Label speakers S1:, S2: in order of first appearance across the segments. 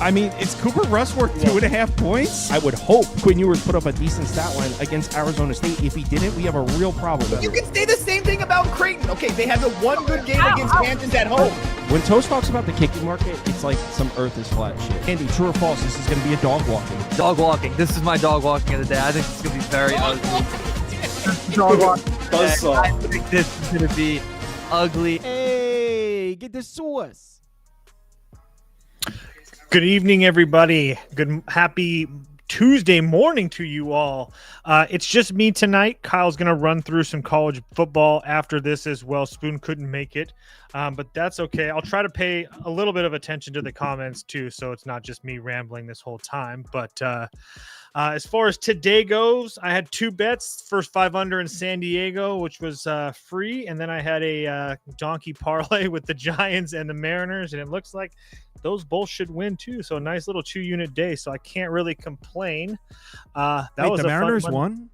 S1: I mean, is Cooper Rush worth 2.5 points? I would hope Quinn Ewers put up a decent stat line against Arizona State. If he didn't, we have a real problem.
S2: You can say the same thing about Creighton. Okay, they had the one good game against Kansas at home.
S1: When Toast talks about the kicking market, it's like some earth is flat shit. Andy, true or false, this is going to be a dog walking.
S3: Dog walking. This is my dog walking of the day. I think it's going to be very ugly. Dog walking. I think this is going to be ugly.
S1: Hey, get the sauce.
S4: Good evening, everybody. Happy Tuesday morning to you all. It's just me tonight. Kyle's going to run through some college football after this as well. Spoon couldn't make it, but that's okay. I'll try to pay a little bit of attention to the comments too, so it's not just me rambling this whole time. But as far as today goes, I had 2 bets. First 5 under in San Diego, which was free, and then I had a donkey parlay with the Giants and the Mariners, and it looks like those both should win too. So a nice little 2-unit day. So I can't really complain.
S1: Wait, the Mariners won?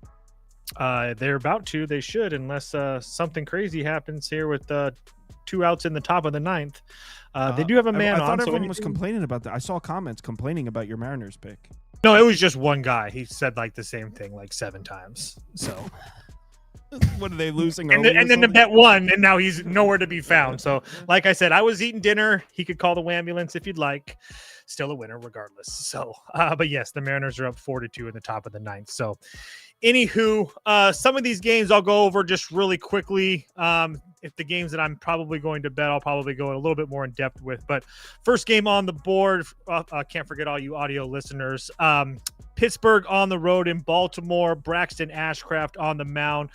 S4: They're about to. They should, unless something crazy happens here with 2 outs in the top of the 9th. They do have a man
S1: I
S4: on.
S1: thought everyone was complaining about that. I saw comments complaining about your Mariners pick.
S4: No, it was just one guy. He said like the same thing like 7 times. So.
S1: What are they losing?
S4: And then the bet won, and now he's nowhere to be found. So, like I said, I was eating dinner. He could call the ambulance if you'd like. Still a winner regardless. So, but yes, the Mariners are up 4-2 in the top of the 9th. So, anywho, some of these games I'll go over just really quickly. If the games that I'm probably going to bet, I'll probably go a little bit more in depth with. But first game on the board, can't forget all you audio listeners. Pittsburgh on the road in Baltimore. Braxton Ashcraft on the mound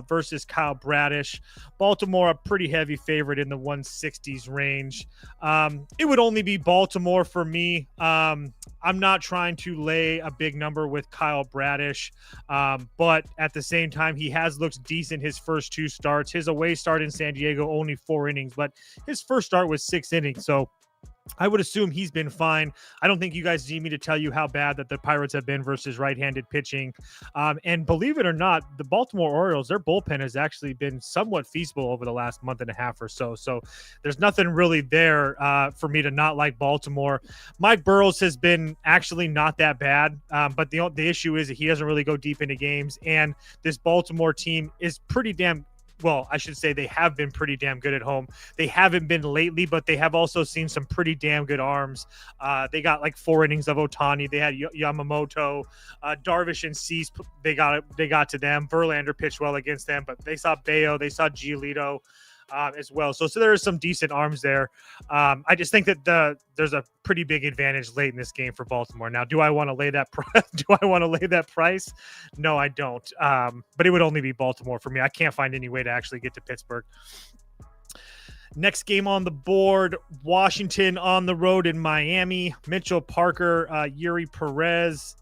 S4: versus Kyle Bradish. Baltimore, a pretty heavy favorite in the 160s range. It would only be Baltimore for me. I'm not trying to lay a big number with Kyle Bradish, but at the same time, he has looked decent his first 2 starts. His away start in San Diego, only 4 innings, but his first start was 6 innings. So I would assume he's been fine. I don't think you guys need me to tell you how bad that the Pirates have been versus right-handed pitching. And believe it or not, the Baltimore Orioles, their bullpen has actually been somewhat feasible over the last month and a half or so. So there's nothing really there for me to not like Baltimore. Mike Burrows has been actually not that bad, but the issue is that he doesn't really go deep into games. And this Baltimore team is pretty damn well, I should say they have been pretty damn good at home. They haven't been lately, but they have also seen some pretty damn good arms. They got like 4 innings of Ohtani. They had Yamamoto, Darvish and Cease. They got to them. Verlander pitched well against them, but they saw Bayo, they saw Giolito as well. So there are some decent arms there. I just think that there's a pretty big advantage late in this game for Baltimore. Now, do I want to lay that price? No, I don't. But it would only be Baltimore for me. I can't find any way to actually get to Pittsburgh. Next game on the board, Washington on the road in Miami. Mitchell Parker, Yuri Perez.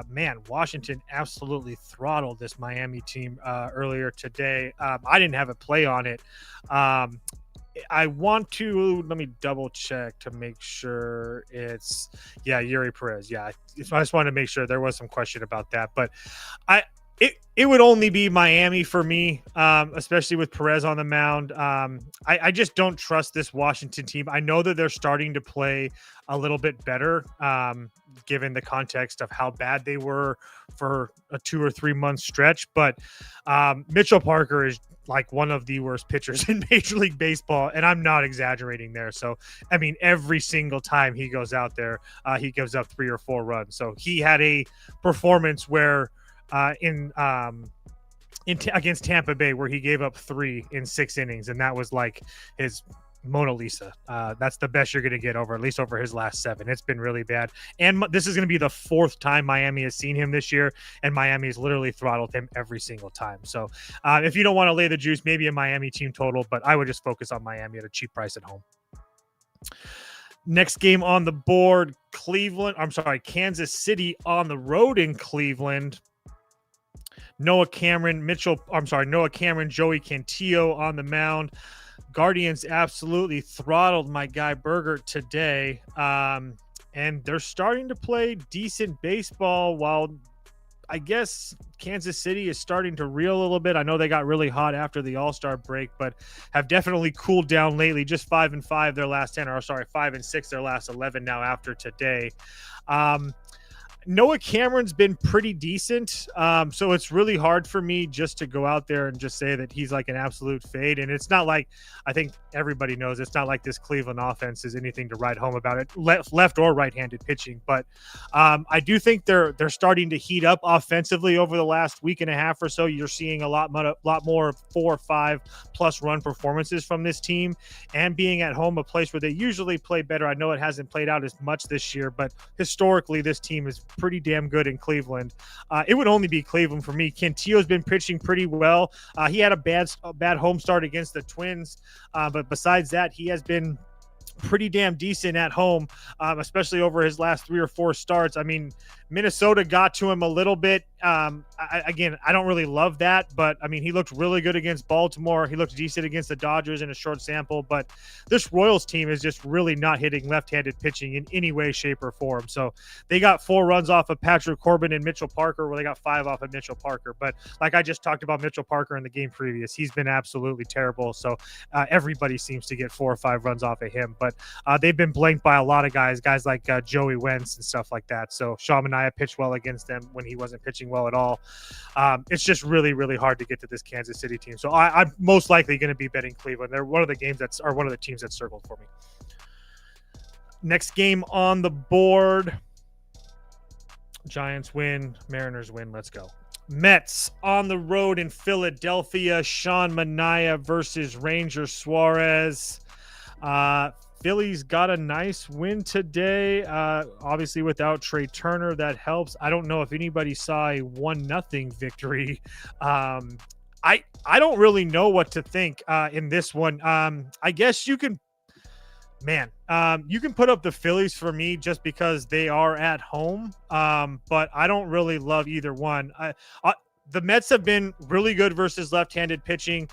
S4: Man, Washington absolutely throttled this Miami team earlier today. I didn't have a play on it. I want to, let me double check to make sure it's, Yuri Perez. Yeah, I just wanted to make sure. There was some question about that, but it would only be Miami for me, especially with Perez on the mound. I just don't trust this Washington team. I know that they're starting to play a little bit better, given the context of how bad they were for a 2 or 3 month stretch. But Mitchell Parker is like one of the worst pitchers in Major League Baseball, and I'm not exaggerating there. So, I mean, every single time he goes out there, he gives up 3 or 4 runs. So he had a performance where against Tampa Bay where he gave up 3 in 6 innings, and that was like his Mona Lisa. That's the best you're going to get at least over his last 7. It's been really bad, and this is going to be the 4th time Miami has seen him this year, and Miami has literally throttled him every single time. So if you don't want to lay the juice, maybe a Miami team total, but I would just focus on Miami at a cheap price at home. Next game on the board, Kansas City on the road in Cleveland. Noah Cameron, Joey Cantillo on the mound. Guardians absolutely throttled my guy Berger today. And they're starting to play decent baseball while I guess Kansas City is starting to reel a little bit. I know they got really hot after the All-Star break, but have definitely cooled down lately. Just 5-5 their last 10, or sorry, 5-6 their last 11 now after today. Noah Cameron's been pretty decent. So it's really hard for me just to go out there and just say that he's like an absolute fade. And it's not like, I think everybody knows, it's not like this Cleveland offense is anything to write home about it, left or right-handed pitching. But I do think they're starting to heat up offensively over the last week and a half or so. You're seeing a lot more 4 or 5 plus run performances from this team, and being at home, a place where they usually play better. I know it hasn't played out as much this year, but historically this team is pretty damn good in Cleveland. It would only be Cleveland for me. Cantillo's been pitching pretty well. He had a bad home start against the Twins, but besides that, he has been pretty damn decent at home, especially over his last 3 or 4 starts. I mean, Minnesota got to him a little bit. Again, I don't really love that, but I mean, he looked really good against Baltimore. He looked decent against the Dodgers in a short sample, but this Royals team is just really not hitting left-handed pitching in any way, shape, or form. So they got 4 runs off of Patrick Corbin and Mitchell Parker, where they got 5 off of Mitchell Parker. But like I just talked about Mitchell Parker in the game previous, he's been absolutely terrible. So everybody seems to get 4 or 5 runs off of him, but they've been blanked by a lot of guys like Joey Wentz and stuff like that. So Sean Manaea pitched well against them when he wasn't pitching well at all. It's just really, really hard to get to this Kansas City team. So I'm most likely going to be betting Cleveland. They're one of the teams that circled for me. Next game on the board. Giants win, Mariners win. Let's go. Mets on the road in Philadelphia. Sean Manaea versus Ranger Suarez. Phillies got a nice win today. Obviously, without Trey Turner, that helps. I don't know if anybody saw a 1-0 victory. I don't really know what to think in this one. I guess you can, you can put up the Phillies for me just because they are at home. But I don't really love either one. The Mets have been really good versus left-handed pitching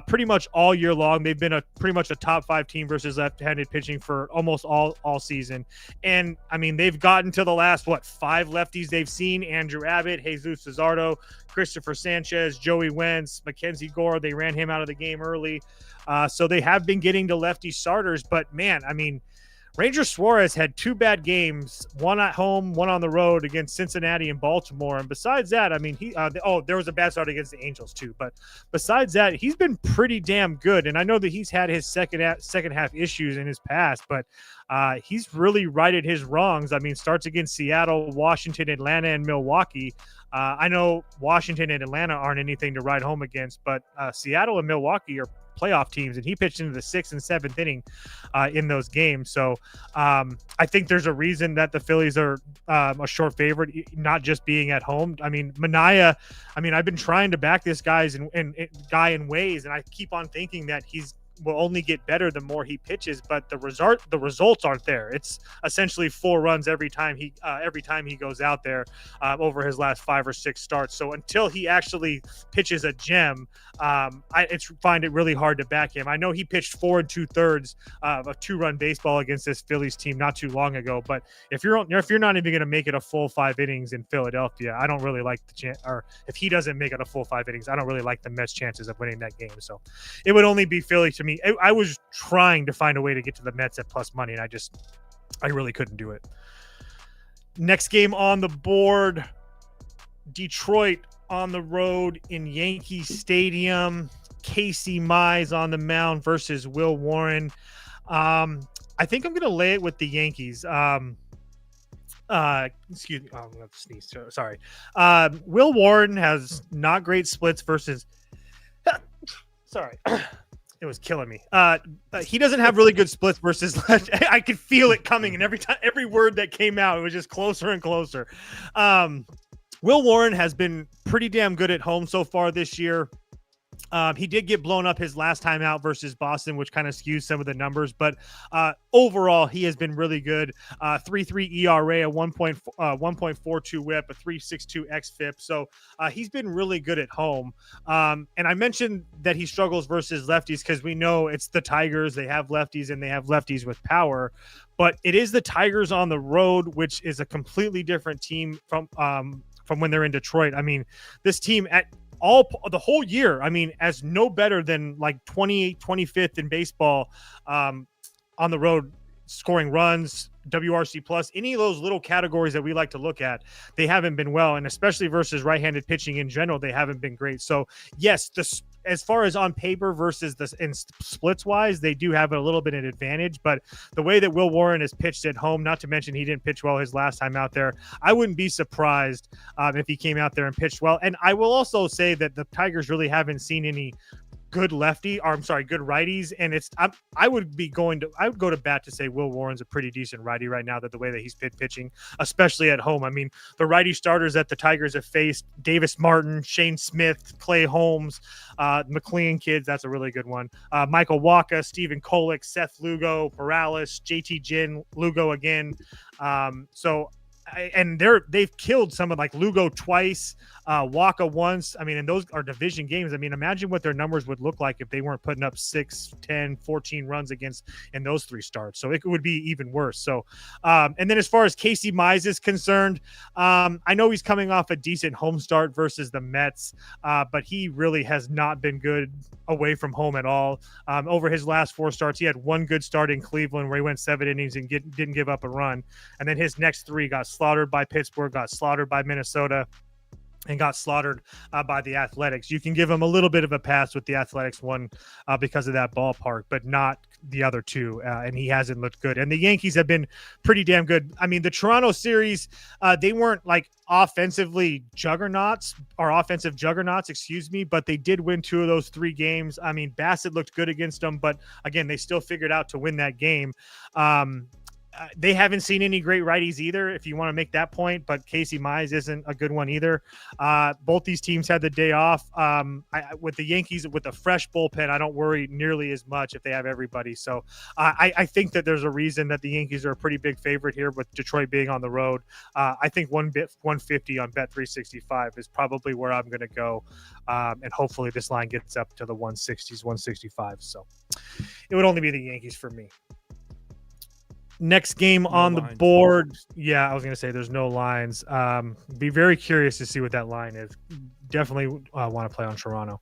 S4: pretty much all year long. They've been pretty much a top 5 team versus left-handed pitching for almost all season. And, I mean, they've gotten to the last, 5 lefties they've seen: Andrew Abbott, Jesus Luzardo, Christopher Sanchez, Joey Wentz, Mackenzie Gore. They ran him out of the game early. So they have been getting to lefty starters. But, man, I mean, Ranger Suarez had 2 bad games, one at home, one on the road against Cincinnati and Baltimore. And besides that, I mean, there was a bad start against the Angels too. But besides that, he's been pretty damn good. And I know that he's had his second half issues in his past, but he's really righted his wrongs. I mean, starts against Seattle, Washington, Atlanta, and Milwaukee. I know Washington and Atlanta aren't anything to write home against, but Seattle and Milwaukee are playoff teams, and he pitched into the 6th and 7th inning in those games. So I think there's a reason that the Phillies are a short favorite, not just being at home. I mean, Manaea, I've been trying to back this guy in ways, and I keep on thinking that will only get better the more he pitches, but the results aren't there. It's essentially 4 runs every time he goes out there over his last 5 or 6 starts. So until he actually pitches a gem, I find it really hard to back him. I know he pitched 4 2/3 of a 2-run baseball against this Phillies team not too long ago, but if you're not even going to make it a full 5 innings in Philadelphia, I don't really like the chance. Or if he doesn't make it a full 5 innings, I don't really like the Mets' chances of winning that game. So it would only be Philly to me. I was trying to find a way to get to the Mets at plus money, and I really couldn't do it. Next game on the board, Detroit on the road in Yankee Stadium. Casey Mize on the mound versus Will Warren. I think I'm going to lay it with the Yankees. Excuse me. I'm going to sneeze. Sorry. Will Warren has not great splits versus... Sorry. It was killing me. He doesn't have really good splits versus left. I could feel it coming, and every word that came out, it was just closer and closer. Will Warren has been pretty damn good at home so far this year. He did get blown up his last time out versus Boston, which kind of skews some of the numbers, but overall he has been really good. 3.3 ERA, a 1.42 whip, a 3.62 xFIP. So he's been really good at home. And I mentioned that he struggles versus lefties because we know it's the Tigers. They have lefties and they have lefties with power, but it is the Tigers on the road, which is a completely different team from when they're in Detroit. I mean, this team the whole year, I mean, as no better than like 28th, 25th in baseball on the road, scoring runs, WRC plus, any of those little categories that we like to look at, they haven't been well. And especially versus right-handed pitching in general, they haven't been great. So yes, as far as on paper versus in splits wise, they do have a little bit of an advantage, but the way that Will Warren has pitched at home, not to mention he didn't pitch well his last time out there, I wouldn't be surprised if he came out there and pitched well. And I will also say that the Tigers really haven't seen any good good righties. And I would go to bat to say Will Warren's a pretty decent righty right now, that the way that he's pitching, especially at home. I mean, the righty starters that the Tigers have faced, Davis Martin, Shane Smith, Clay Holmes, McLean kids, that's a really good one. Michael Waka, Stephen Kolek, Seth Lugo, Morales, JT Ginn, Lugo again. They've killed someone like Lugo twice, Waka once. I mean, and those are division games. I mean, imagine what their numbers would look like if they weren't putting up 6, 10, 14 runs in those 3 starts. So it would be even worse. So, and then as far as Casey Mize is concerned, I know he's coming off a decent home start versus the Mets, but he really has not been good away from home at all. Over his last 4 starts, he had 1 good start in Cleveland where he went 7 innings and didn't give up a run. And then his next 3 got slaughtered by Pittsburgh, got slaughtered by Minnesota, and got slaughtered by the Athletics. You can give him a little bit of a pass with the Athletics one because of that ballpark, but not the other 2. And he hasn't looked good. And the Yankees have been pretty damn good. I mean, the Toronto series, they weren't like offensive juggernauts, but they did win 2 of those 3 games. I mean, Bassett looked good against them, but again, they still figured out to win that game. They haven't seen any great righties either, if you want to make that point, but Casey Mize isn't a good one either. Both these teams had the day off. With the Yankees, with a fresh bullpen, I don't worry nearly as much if they have everybody. So I think that there's a reason that the Yankees are a pretty big favorite here, with Detroit being on the road. I think 150 on Bet365 is probably where I'm going to go. And hopefully this line gets up to the 160s, 165. So it would only be the Yankees for me. Next game on the board. Yeah, I was going to say there's no lines. Be very curious to see what that line is. Definitely want to play on Toronto.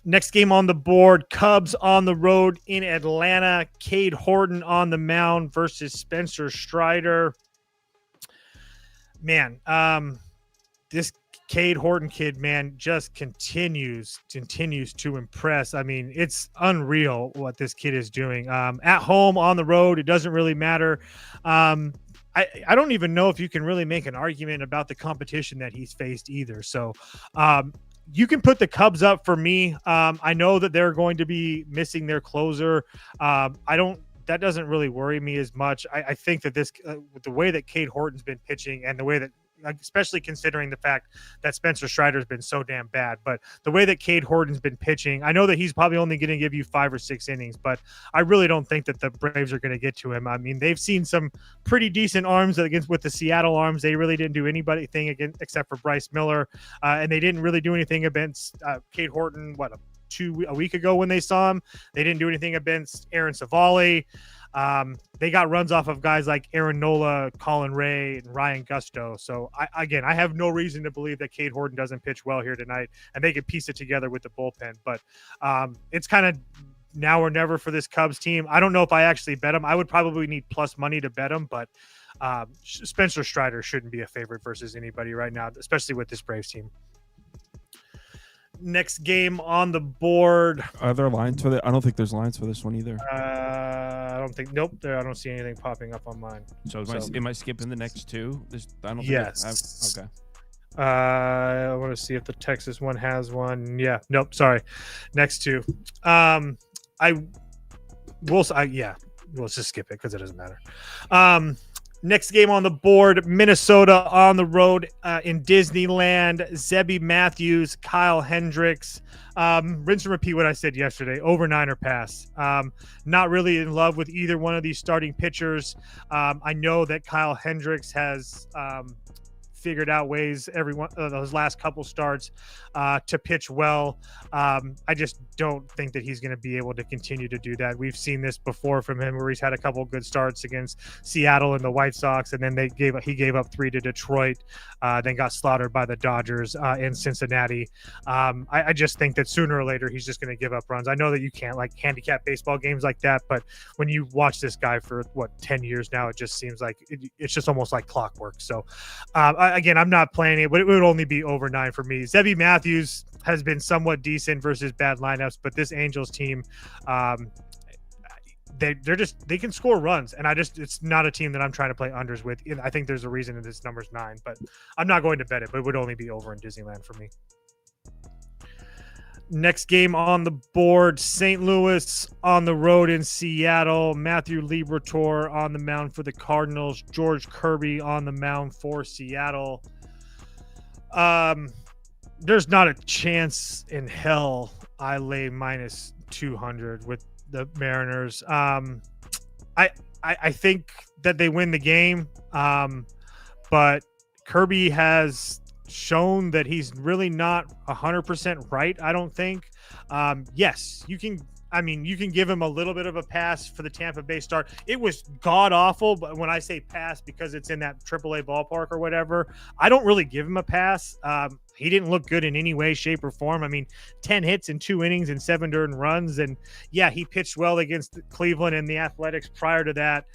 S4: Next game on the board, Cubs on the road in Atlanta. Cade Horton on the mound versus Spencer Strider. Man, this Cade Horton kid, man, just continues to impress. I mean, it's unreal what this kid is doing. At home, on the road, it doesn't really matter. I don't even know if you can really make an argument about the competition that he's faced either. So you can put the Cubs up for me. I know that they're going to be missing their closer. That doesn't really worry me as much. I think that this, with the way that Cade Horton's been pitching and the way that, especially considering the fact that Spencer Strider's been so damn bad, but the way that Cade Horton's been pitching, I know that he's probably only going to give you 5 or 6 innings, but I really don't think that the Braves are going to get to him. I mean, they've seen some pretty decent arms with the Seattle arms. They really didn't do anything except for Bryce Miller, and they didn't really do anything against Cade Horton, a week ago when they saw him. They didn't do anything against Aaron Savali. They got runs off of guys like Aaron Nola, Colin Ray, and Ryan Gusto. So I have no reason to believe that Cade Horton doesn't pitch well here tonight, and they could piece it together with the bullpen. But it's kind of now or never for this Cubs team. I don't know if I actually bet them. I would probably need plus money to bet them, but Spencer Strider shouldn't be a favorite versus anybody right now, especially with this Braves team. Next game on the board.
S1: Are there lines for that? I don't think there's lines for this one either.
S4: I don't think. Nope. I don't see anything popping up on mine.
S1: So am I skipping the next 2? I don't.
S4: Yes.
S1: Okay.
S4: I want to see if the Texas one has one. Yeah. Nope. Sorry. Next 2. We'll just skip it because it doesn't matter. Next game on the board, Minnesota on the road in Disneyland. Zebby Matthews, Kyle Hendricks. Rinse and repeat what I said yesterday. Over 9 or pass. Not really in love with either one of these starting pitchers. I know that Kyle Hendricks has figured out ways those last couple starts to pitch well. I just don't think that he's going to be able to continue to do that. We've seen this before from him, where he's had a couple good starts against Seattle and the White Sox, and then he gave up 3 to Detroit, then got slaughtered by the Dodgers in Cincinnati. I just think that sooner or later he's just going to give up runs. I know that you can't like handicap baseball games like that, but when you watch this guy for 10 years now, it just seems like it's just almost like clockwork. So again, I'm not playing it, but it would only be over 9 for me. Zebby Matthews has been somewhat decent versus bad lineups, but this Angels team, they can score runs, and it's not a team that I'm trying to play unders with. I think there's a reason that this number's 9, but I'm not going to bet it, but it would only be over in Disneyland for me. Next game on the board, St. Louis on the road in Seattle. Matthew Liberatore on the mound for the Cardinals. George Kirby on the mound for Seattle. There's not a chance in hell I lay minus 200 with the Mariners. I think that they win the game, but Kirby has shown that he's really not 100% right. I don't think. Yes, you can give him a little bit of a pass for the Tampa Bay start. It was god awful, but when I say pass, because it's in that AAA ballpark or whatever, I don't really give him a pass. He didn't look good in any way, shape, or form. 10 hits in 2 innings and 7 earned runs. And yeah, he pitched well against Cleveland and the Athletics prior to that.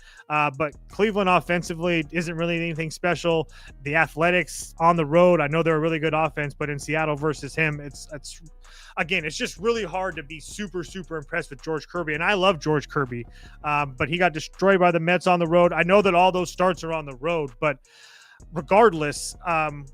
S4: But Cleveland offensively isn't really anything special. The Athletics on the road, I know they're a really good offense, but in Seattle versus him, it's just really hard to be super, super impressed with George Kirby. And I love George Kirby, but he got destroyed by the Mets on the road. I know that all those starts are on the road, but regardless,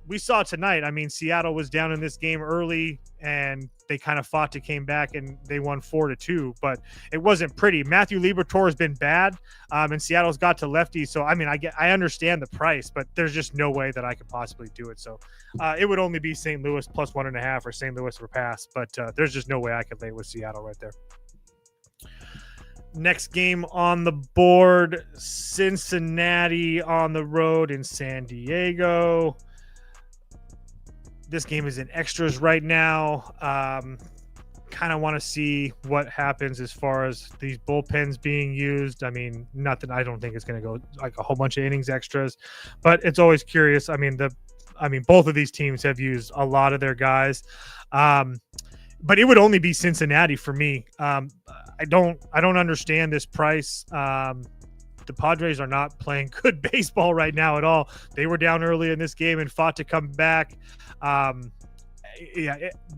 S4: we saw tonight, Seattle was down in this game early and they kind of fought to came back and they won 4-2, but it wasn't pretty. Matthew Liberatore has been bad, and Seattle's got to lefty. So, I understand the price, but there's just no way that I could possibly do it. So it would only be St. Louis plus 1.5 or St. Louis for pass, but there's just no way I could lay with Seattle right there. Next game on the board, Cincinnati on the road in San Diego. This game is in extras right now. Kind of want to see what happens as far as these bullpens being used. Not that I don't think it's going to go like a whole bunch of innings extras, but it's always curious. Both of these teams have used a lot of their guys. But it would only be Cincinnati for me. I don't understand this price. The Padres are not playing good baseball right now at all. They were down early in this game and fought to come back.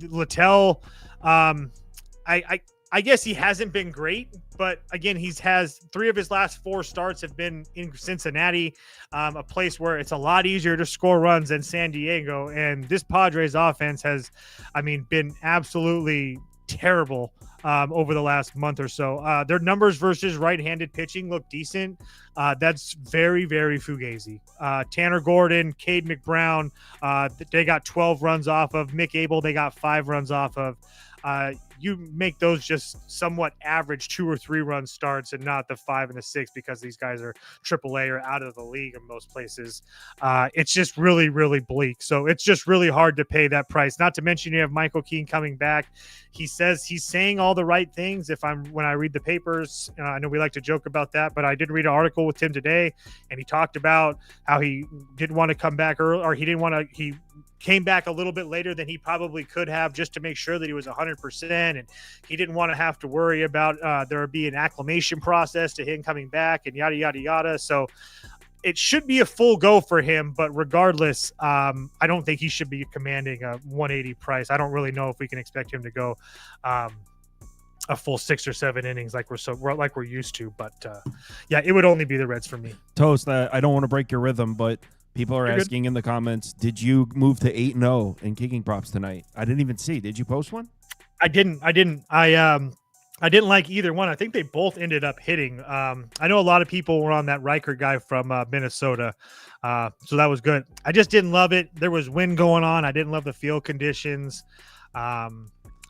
S4: Littell, I guess he hasn't been great, but again, has 3 of his last 4 starts have been in Cincinnati, a place where it's a lot easier to score runs than San Diego. And this Padres offense has, been absolutely terrible over the last month or so. Their numbers versus right-handed pitching look decent. That's very, very fugazi. Tanner Gordon, Cade McBrown, they got 12 runs off of. Mick Abel, they got 5 runs off of. You make those just somewhat average 2 or 3 run starts and not the 5 and the 6, because these guys are AAA or out of the league in most places. It's just really, really bleak. So it's just really hard to pay that price. Not to mention you have Michael Keane coming back. He says he's saying all the right things. When I read the papers, I know we like to joke about that, but I did read an article with him today, and he talked about how he didn't want to come back early, or he came back a little bit later than he probably could have, just to make sure that he was 100%. And he didn't want to have to worry about there be an acclimation process to him coming back and yada, yada, yada. So it should be a full go for him. But regardless, I don't think he should be commanding a 180 price. I don't really know if we can expect him to go a full 6 or 7 innings like we're used to. But it would only be the Reds for me.
S1: Toast, I don't want to break your rhythm, but people are asking in the comments, did you move to 8-0 in kicking props tonight? I didn't even see. Did you post one?
S4: I didn't. I didn't like either one. I think they both ended up hitting. I know a lot of people were on that Riker guy from Minnesota. So that was good. I just didn't love it. There was wind going on. I didn't love the field conditions.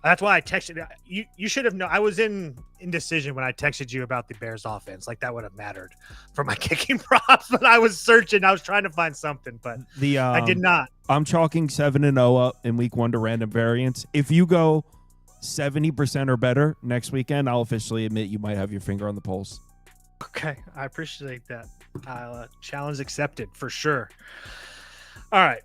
S4: That's why I texted you. You should have known. I was in indecision when I texted you about the Bears offense. Like that would have mattered for my kicking props. But I was searching. I was trying to find something, but I did not.
S1: I'm chalking 7-0 up in week 1 to random variance. If you go 70% or better next weekend, I'll officially admit you might have your finger on the pulse.
S4: Okay, I appreciate that. Challenge accepted for sure. All right.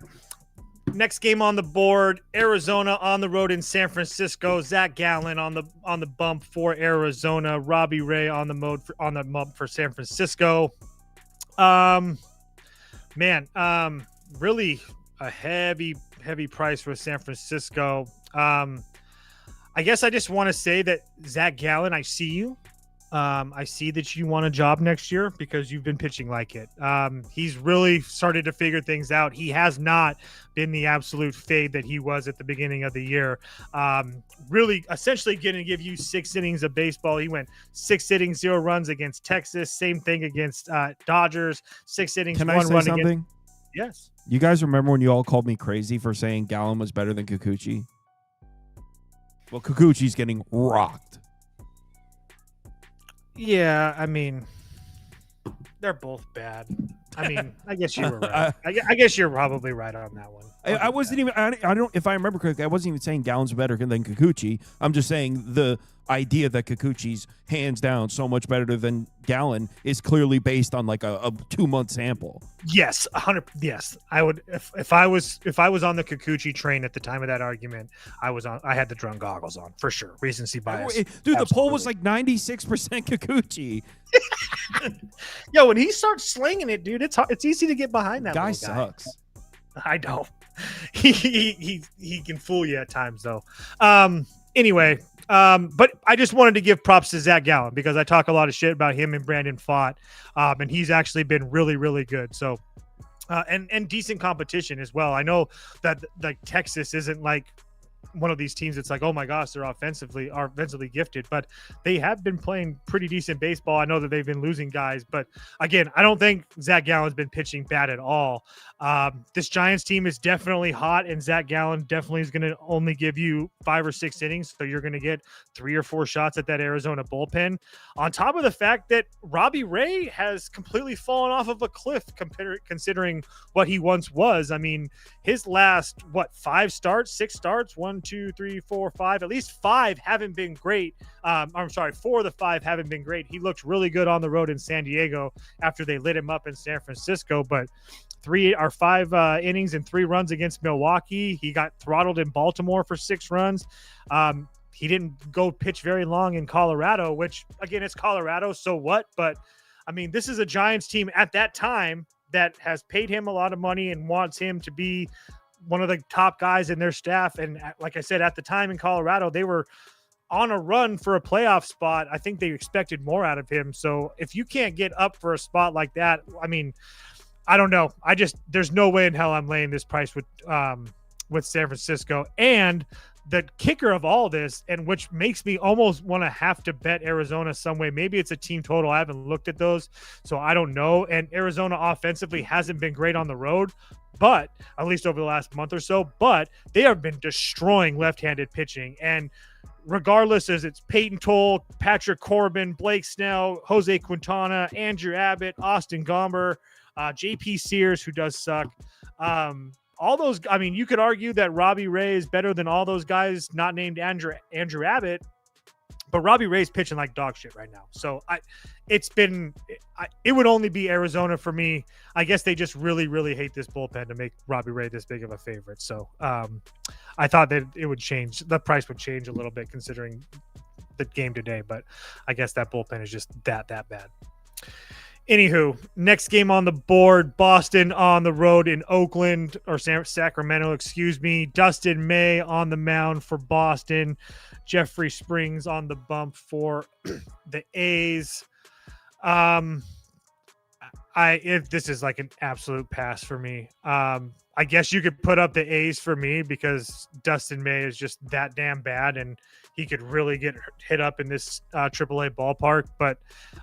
S4: Next game on the board, Arizona on the road in San Francisco. Zach Gallen on the bump for Arizona. Robbie Ray on the bump for San Francisco. Really a heavy price for San Francisco. I guess I just want to say that Zach Gallen, I see you. I see that you want a job next year because you've been pitching like it. He's really started to figure things out. He has not been the absolute fade that he was at the beginning of the year. Really, essentially going to give you 6 innings of baseball. He went 6 innings, 0 runs against Texas. Same thing against Dodgers. 6 innings,
S1: Can
S4: 1
S1: I say
S4: run
S1: something?
S4: against. Yes.
S1: You guys remember when you all called me crazy for saying Gallen was better than Kikuchi? Well, Kikuchi's getting rocked.
S4: Yeah, I mean, they're both bad. I mean, I guess you were right. I guess you're probably right on that one.
S1: I wasn't even. I don't. If I remember correctly, I wasn't even saying Gallen's better than Kikuchi. I'm just saying the idea that Kikuchi's hands down so much better than Gallen is clearly based on like a 2-month sample.
S4: Yes, 100. Yes, I would. If I was on the Kikuchi train at the time of that argument, I had the drunk goggles on for sure. Recency bias,
S1: dude.
S4: Absolutely.
S1: The poll was like 96% Kikuchi.
S4: Yo, when he starts slinging it, dude, it's easy to get behind that
S1: guy.
S4: Little guy
S1: Sucks.
S4: I know. He can fool you at times though. Anyway, but I just wanted to give props to Zach Gallen because I talk a lot of shit about him and Brandon Pfaadt, and he's actually been really, really good. So, and decent competition as well. I know that like Texas isn't like one of these teams that's like, oh my gosh, they're offensively gifted, but they have been playing pretty decent baseball. I know that they've been losing guys, but again, I don't think Zach Gallen's been pitching bad at all. This Giants team is definitely hot, and Zach Gallen definitely is going to only give you 5 or 6 innings, so you're going to get 3 or 4 shots at that Arizona bullpen. On top of the fact that Robbie Ray has completely fallen off of a cliff considering what he once was. I mean, his last 6 starts, 1, 2, 3, 4, 5, at least 5 haven't been great. 4 of the 5 haven't been great. He looked really good on the road in San Diego after they lit him up in San Francisco, but 5 innings and 3 runs against Milwaukee. He got throttled in Baltimore for 6 runs. He didn't go pitch very long in Colorado, which again, it's Colorado, so what? But I mean, this is a Giants team at that time that has paid him a lot of money and wants him to be one of the top guys in their staff. And like I said, at the time in Colorado, they were on a run for a playoff spot. I think they expected more out of him. So if you can't get up for a spot like that, I mean, I don't know. There's no way in hell I'm laying this price with San Francisco. And the kicker of all this, and which makes me almost want to have to bet Arizona some way. Maybe it's a team total. I haven't looked at those, so I don't know. And Arizona offensively hasn't been great on the road, but at least over the last month or so, but they have been destroying left-handed pitching. And regardless, as it's Peyton Toll, Patrick Corbin, Blake Snell, Jose Quintana, Andrew Abbott, Austin Gomber, JP Sears, who does suck. All those, I mean, you could argue that Robbie Ray is better than all those guys not named Andrew Abbott, but Robbie Ray's pitching like dog shit right now. So it would only be Arizona for me. I guess they just really, really hate this bullpen to make Robbie Ray this big of a favorite. So I thought that it would change. The price would change a little bit considering the game today, but I guess that bullpen is just that bad. Anywho, next game on the board, Boston on the road in Oakland, or Sacramento, excuse me. Dustin May on the mound for Boston. Jeffrey Springs on the bump for the A's. If this is like an absolute pass for me. I guess you could put up the A's for me because Dustin May is just that damn bad and he could really get hit up in this AAA ballpark. But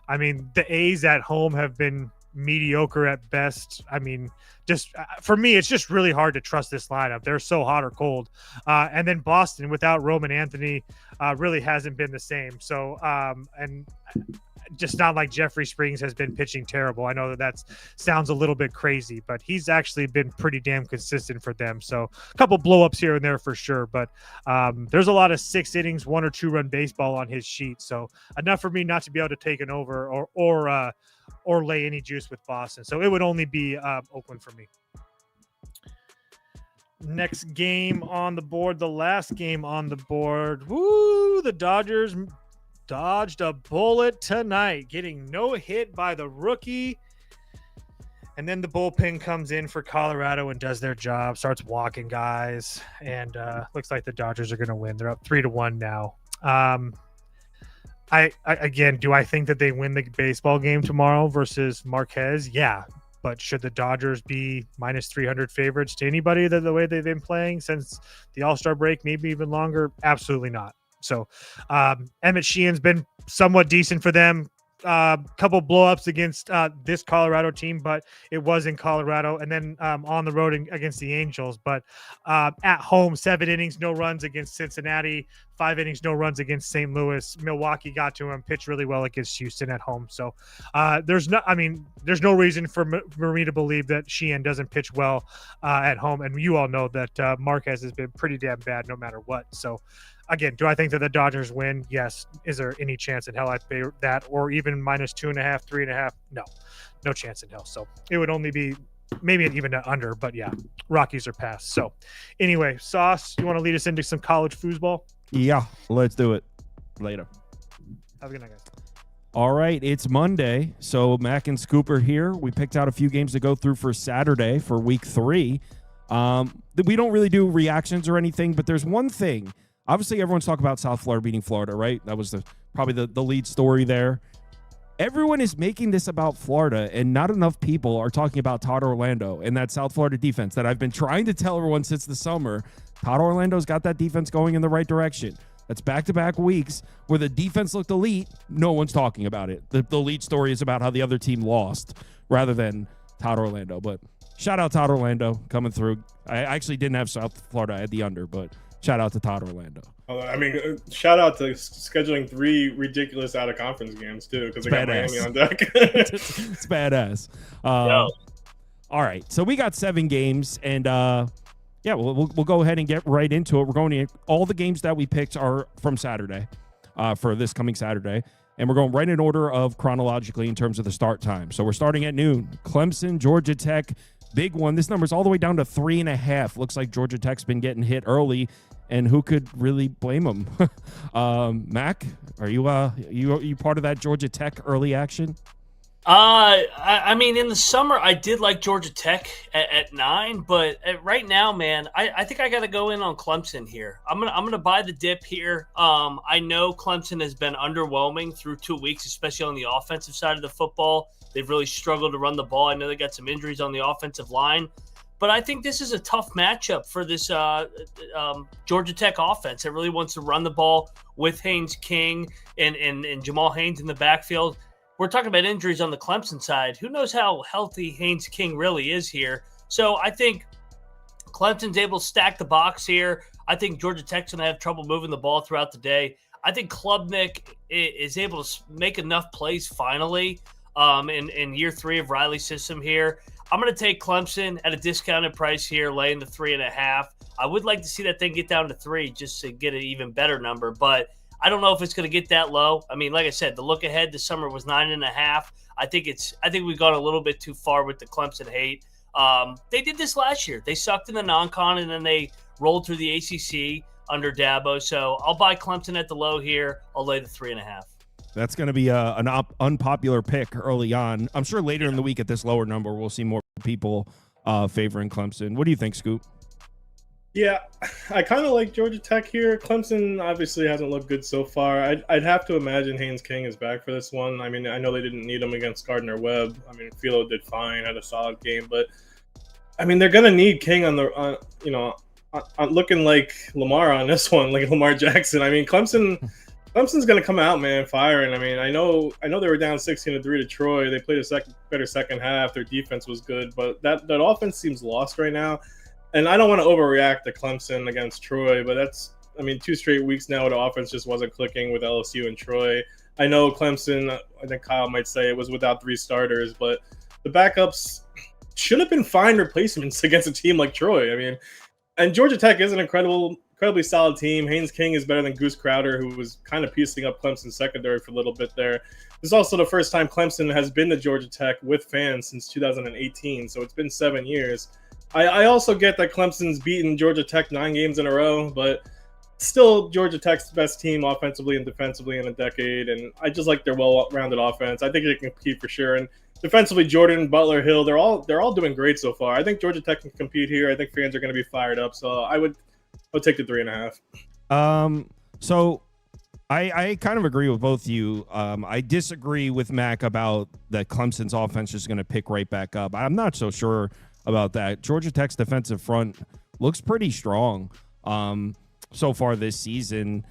S4: I mean, the A's at home have been mediocre at best. I mean, just for me, it's just really hard to trust this lineup. They're so hot or cold. And then Boston without Roman Anthony really hasn't been the same. So, and just not like Jeffrey Springs has been pitching terrible. I know that sounds a little bit crazy, but he's actually been pretty damn consistent for them. So a couple blow-ups here and there for sure, but there's a lot of 6 innings, 1 or 2 run baseball on his sheet. So enough for me not to be able to take an over or lay any juice with Boston. So it would only be Oakland for me. Next game on the board, the last game on the board. Woo, the Dodgers dodged a bullet tonight, getting no hit by the rookie. And then the bullpen comes in for Colorado and does their job, starts walking guys, and looks like the Dodgers are going to win. They're up 3-1 now. I again, do I think that they win the baseball game tomorrow versus Marquez? Yeah. But should the Dodgers be minus 300 favorites to anybody the way they've been playing since the All-Star break, maybe even longer? Absolutely not. So Emmett Sheehan's been somewhat decent for them. Couple blow-ups against this Colorado team, but it was in Colorado, and then on the road against the Angels. But at home, 7 innings, no runs against Cincinnati, 5 innings, no runs against St. Louis. Milwaukee got to him, pitched really well against Houston at home. So there's no reason for me to believe that Sheehan doesn't pitch well at home. And you all know that Marquez has been pretty damn bad no matter what. So again, do I think that the Dodgers win? Yes. Is there any chance in hell I'd pay that, or even minus 2.5, 3.5? No chance in hell. So it would only be maybe even an under, but yeah, Rockies are past. So anyway, Sauce, you want to lead us into some college foosball?
S1: Yeah, let's do it. Later.
S4: Have a good night, guys.
S1: All right, it's Monday, so Mac and Scoop are here. We picked out a few games to go through for Saturday for week 3. We don't really do reactions or anything, but there's one thing. Obviously, everyone's talking about South Florida beating Florida, right? That was probably the lead story there. Everyone is making this about Florida, and not enough people are talking about Todd Orlando and that South Florida defense that I've been trying to tell everyone since the summer. Todd Orlando's got that defense going in the right direction. That's back-to-back weeks where the defense looked elite. No one's talking about it. The lead story is about how the other team lost rather than Todd Orlando. But shout out Todd Orlando coming through. I actually didn't have South Florida. I had the under, but shout out to Todd Orlando.
S5: I mean, shout out to scheduling 3 ridiculous out-of-conference games, too, because they got Miami on deck.
S1: It's badass. All right, so we got 7 games, and we'll go ahead and get right into it. We're going to all the games that we picked are from Saturday, for this coming Saturday, and we're going right in order of chronologically in terms of the start time. So we're starting at noon. Clemson, Georgia Tech, big one. This number's all the way down to 3.5. Looks like Georgia Tech's been getting hit early. And who could really blame them? Mac, are you part of that Georgia Tech early action?
S6: I mean, in the summer, I did like Georgia Tech at 9, but right now, man, I think I got to go in on Clemson here. I'm gonna buy the dip here. I know Clemson has been underwhelming through 2 weeks, especially on the offensive side of the football. They've really struggled to run the ball. I know they got some injuries on the offensive line. But I think this is a tough matchup for this Georgia Tech offense that really wants to run the ball with Haynes King and Jamal Haynes in the backfield. We're talking about injuries on the Clemson side. Who knows how healthy Haynes King really is here? So I think Clemson's able to stack the box here. I think Georgia Tech's going to have trouble moving the ball throughout the day. I think Klubnik is able to make enough plays finally in year 3 of Riley's system here. I'm going to take Clemson at a discounted price here, laying the 3.5. I would like to see that thing get down to 3 just to get an even better number, but I don't know if it's going to get that low. I mean, like I said, the look ahead this summer was 9.5. I think we've gone a little bit too far with the Clemson hate. They did this last year. They sucked in the non-con and then they rolled through the ACC under Dabo. So I'll buy Clemson at the low here. I'll lay the 3.5.
S1: That's going to be an unpopular pick early on. I'm sure later in the week at this lower number, we'll see more people favoring Clemson. What do you think, Scoop?
S5: Yeah, I kind of like Georgia Tech here. Clemson obviously hasn't looked good so far. I'd have to imagine Haynes King is back for this one. I mean, I know they didn't need him against Gardner-Webb. I mean, Philo did fine, had a solid game. But, I mean, they're going to need King on looking like Lamar on this one, like Lamar Jackson. I mean, Clemson Clemson's going to come out, man, firing. I mean, I know they were down 16-3 to Troy. They played a better second half. Their defense was good, but that offense seems lost right now. And I don't want to overreact to Clemson against Troy, but that's, I mean, 2 straight weeks now the offense just wasn't clicking with LSU and Troy. I know Clemson, I think Kyle might say it was without 3 starters, but the backups should have been fine replacements against a team like Troy. I mean, and Georgia Tech is an incredibly solid team. Haynes King is better than Goose Crowder, who was kind of piecing up Clemson's secondary for a little bit there. This is also the first time Clemson has been to Georgia Tech with fans since 2018, so it's been 7 years. I also get that Clemson's beaten Georgia Tech 9 games in a row, but still Georgia Tech's best team offensively and defensively in a decade, and I just like their well-rounded offense. I think they can compete for sure. And defensively, Jordan, Butler, Hill, they're all doing great so far. I think Georgia Tech can compete here. I think fans are going to be fired up, so I'll take the 3.5.
S1: So I kind of agree with both of you. I disagree with Mac about that Clemson's offense is going to pick right back up. I'm not so sure about that. Georgia Tech's defensive front looks pretty strong so far this season.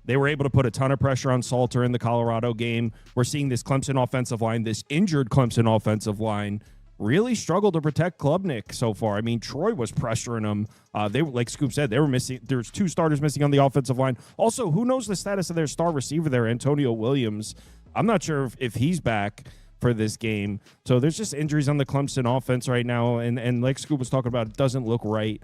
S1: They were able to put a ton of pressure on Salter in the Colorado game. We're seeing this Clemson offensive line, this injured Clemson offensive line, really struggle to protect Klubnik so far. I mean, Troy was pressuring them. They were, like Scoop said, they were missing. There's 2 starters missing on the offensive line. Also, who knows the status of their star receiver there, Antonio Williams? I'm not sure if he's back for this game. So there's just injuries on the Clemson offense right now. And like Scoop was talking about, it doesn't look right.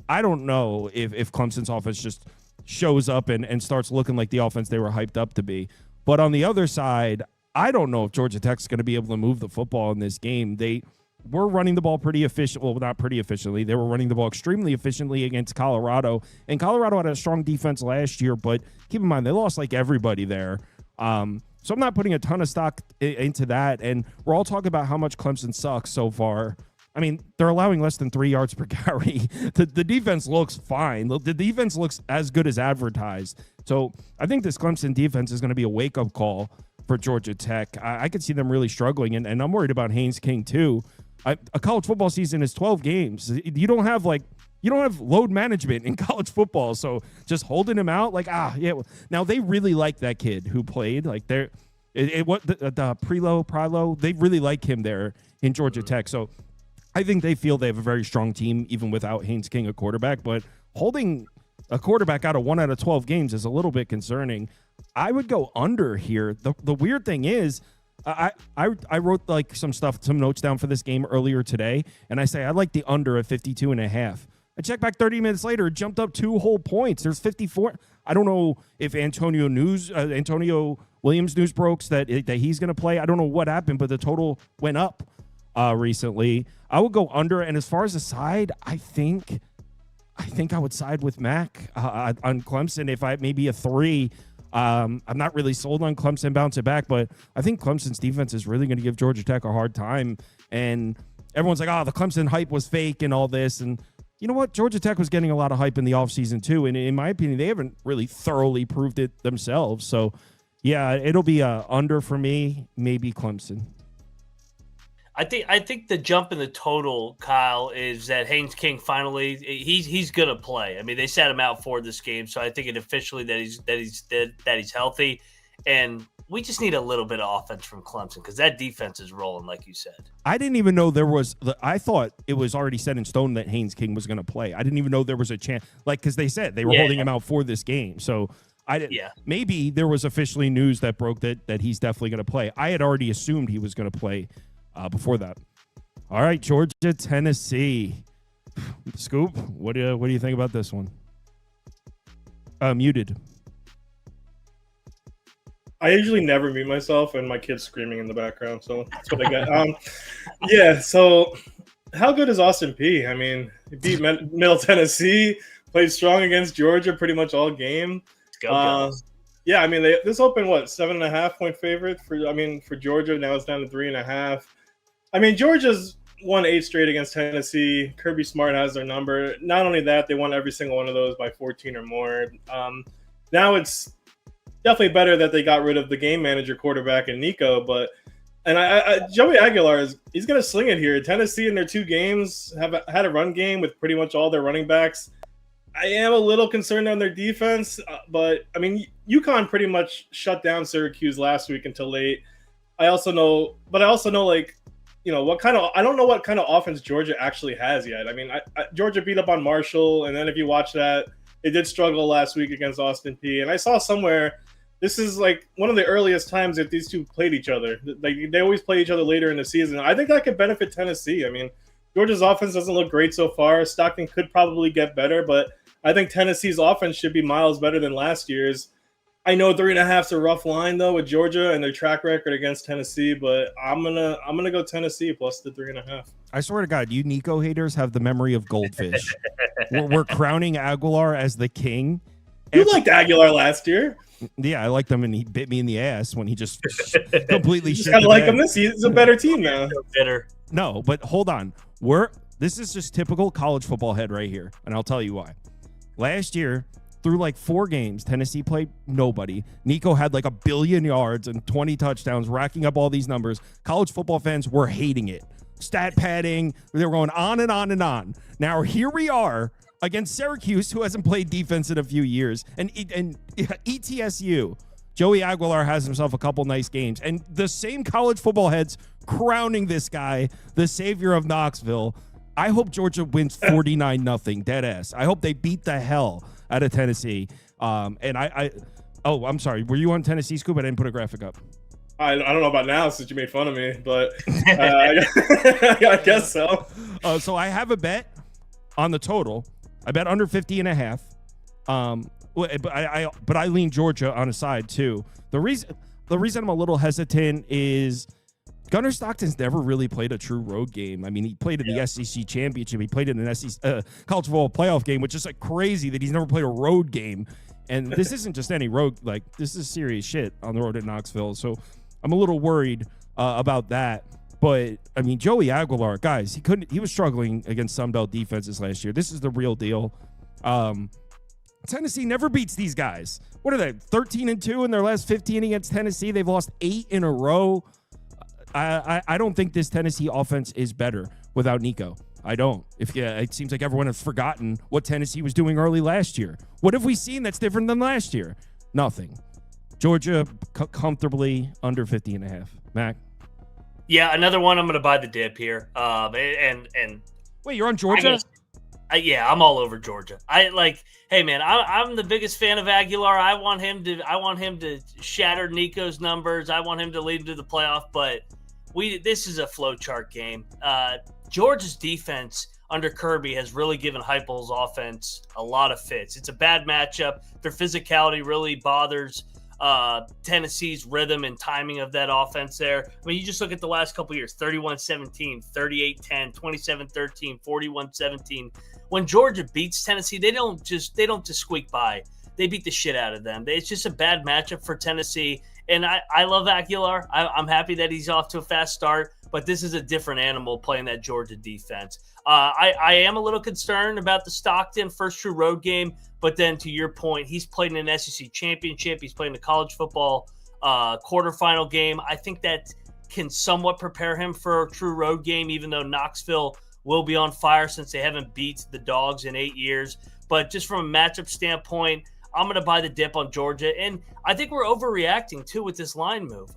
S1: I don't know if Clemson's offense just shows up and starts looking like the offense they were hyped up to be. But on the other side, I don't know if Georgia Tech's going to be able to move the football in this game. They were running the ball pretty efficient. Well, not pretty efficiently. They were running the ball extremely efficiently against Colorado. And Colorado had a strong defense last year, but keep in mind, they lost like everybody there. So I'm not putting a ton of stock into that. And we're all talking about how much Clemson sucks so far. I mean, they're allowing less than 3 yards per carry. The defense looks fine. The defense looks as good as advertised. So I think this Clemson defense is going to be a wake-up call for Georgia Tech. I could see them really struggling, and I'm worried about Haynes King too. A college football season is 12 games. You don't have load management in college football, so just holding him out, yeah. Now they really like that kid who played. Like the Prilo, they really like him there in Georgia Tech. So I think they feel they have a very strong team even without Haynes King a quarterback. But holding a quarterback out of 1 out of 12 games is a little bit concerning. I would go under here. The weird thing is, I wrote some notes down for this game earlier today, and I say I like the under at 52.5. I checked back 30 minutes later, it jumped up 2 whole points. There's 54. I don't know if Antonio Williams news broke that he's going to play. I don't know what happened, but the total went up recently. I would go under, and as far as the side, I think I would side with Mac on Clemson. If I maybe a 3. I'm not really sold on Clemson bouncing back, but I think Clemson's defense is really going to give Georgia Tech a hard time. And everyone's like, the Clemson hype was fake and all this. And you know what? Georgia Tech was getting a lot of hype in the offseason too. And in my opinion, they haven't really thoroughly proved it themselves. So, yeah, it'll be a under for me, maybe Clemson.
S6: I think the jump in the total, Kyle, is that Haynes King finally he's gonna play. I mean, they sat him out for this game, so I think it officially that he's healthy, and we just need a little bit of offense from Clemson because that defense is rolling, like you said.
S1: I didn't even know there was. I thought it was already set in stone that Haynes King was going to play. I didn't even know there was a chance, because they said they were holding him out for this game. So I didn't. Yeah. Maybe there was officially news that broke that he's definitely going to play. I had already assumed he was going to play. Before that. All right, Georgia, Tennessee. Scoop, what do you think about this one? Muted.
S5: I usually never mute myself, and my kid's screaming in the background, so that's what I get. Yeah, so how good is Austin Peay? I mean, he beat Middle Tennessee, played strong against Georgia pretty much all game. Yeah, I mean, this opened, 7.5 point favorite for Georgia. Now it's down to 3.5. I mean, Georgia's won 8 straight against Tennessee. Kirby Smart has their number. Not only that, they won every single one of those by 14 or more. Now it's definitely better that they got rid of the game manager quarterback and Nico. And Joey Aguilar he's going to sling it here. Tennessee in their 2 games have had a run game with pretty much all their running backs. I am a little concerned on their defense, but I mean, UConn pretty much shut down Syracuse last week until late. I also know, like, you know, I don't know what kind of offense Georgia actually has yet. I mean, Georgia beat up on Marshall, and then if you watch that, they did struggle last week against Austin Peay. And I saw somewhere this is like one of the earliest times that these two played each other. Like, they always play each other later in the season. I think that could benefit Tennessee. I mean, Georgia's offense doesn't look great so far. Stockton could probably get better, but I think Tennessee's offense should be miles better than last year's. I know 3.5's a rough line though with Georgia and their track record against Tennessee, but I'm gonna go Tennessee plus the 3.5.
S1: I swear to God, you Nico haters have the memory of goldfish. we're crowning Aguilar as the king.
S5: You liked Aguilar last year.
S1: Yeah, I liked him, and he bit me in the ass when he just completely shit.
S5: I like him this season. He's a better team now.
S6: Bitter.
S1: No, but hold on. This is just typical college football head right here, and I'll tell you why. Last year, through like 4 games, Tennessee played nobody. Nico had like 1 billion yards and 20 touchdowns, racking up all these numbers. College football fans were hating it. Stat padding, they were going on and on and on. Now here we are against Syracuse, who hasn't played defense in a few years, and ETSU. Joey Aguilar has himself a couple nice games, and the same college football heads crowning this guy the savior of Knoxville. I hope Georgia wins 49-0, dead ass. I hope they beat the hell out of Tennessee. And I'm sorry. Were you on Tennessee, Scoop? I didn't put a graphic up.
S5: I don't know about now since you made fun of me, but I guess so.
S1: So I have a bet on the total. I bet under 50.5. But I lean Georgia on a side too. The reason I'm a little hesitant is Gunnar Stockton's never really played a true road game. I mean, he played in the SEC championship. He played in an SEC college football playoff game, which is like crazy that he's never played a road game. And this isn't just any road. Like, this is serious shit on the road at Knoxville. So I'm a little worried about that. But I mean, Joey Aguilar, guys, he was struggling against Sunbelt defenses last year. This is the real deal. Tennessee never beats these guys. What are they? 13-2 in their last 15 against Tennessee. They've lost 8 in a row. I don't think this Tennessee offense is better without Nico. I don't. It seems like everyone has forgotten what Tennessee was doing early last year. What have we seen that's different than last year? Nothing. Georgia comfortably under 50.5. Mac?
S6: Yeah, another one. I'm going to buy the dip here. And
S1: wait, you're on Georgia?
S6: Yeah, I'm all over Georgia. Hey man, I'm the biggest fan of Aguilar. I want him to shatter Nico's numbers. I want him to lead him to the playoff. But this is a flowchart game. Georgia's defense under Kirby has really given Heupel's offense a lot of fits. It's a bad matchup. Their physicality really bothers Tennessee's rhythm and timing of that offense there. I mean, you just look at the last couple of years, 31-17, 38-10, 27-13, 41-17. When Georgia beats Tennessee, they don't just squeak by. They beat the shit out of them. It's just a bad matchup for Tennessee. And I love Aguilar. I'm happy that he's off to a fast start, but this is a different animal playing that Georgia defense. I am a little concerned about the Stockton first true road game, but then to your point, he's played in an SEC championship. He's playing the college football quarterfinal game. I think that can somewhat prepare him for a true road game, even though Knoxville will be on fire since they haven't beat the Dogs in 8 years. But just from a matchup standpoint, I'm going to buy the dip on Georgia. And I think we're overreacting, too, with this line move.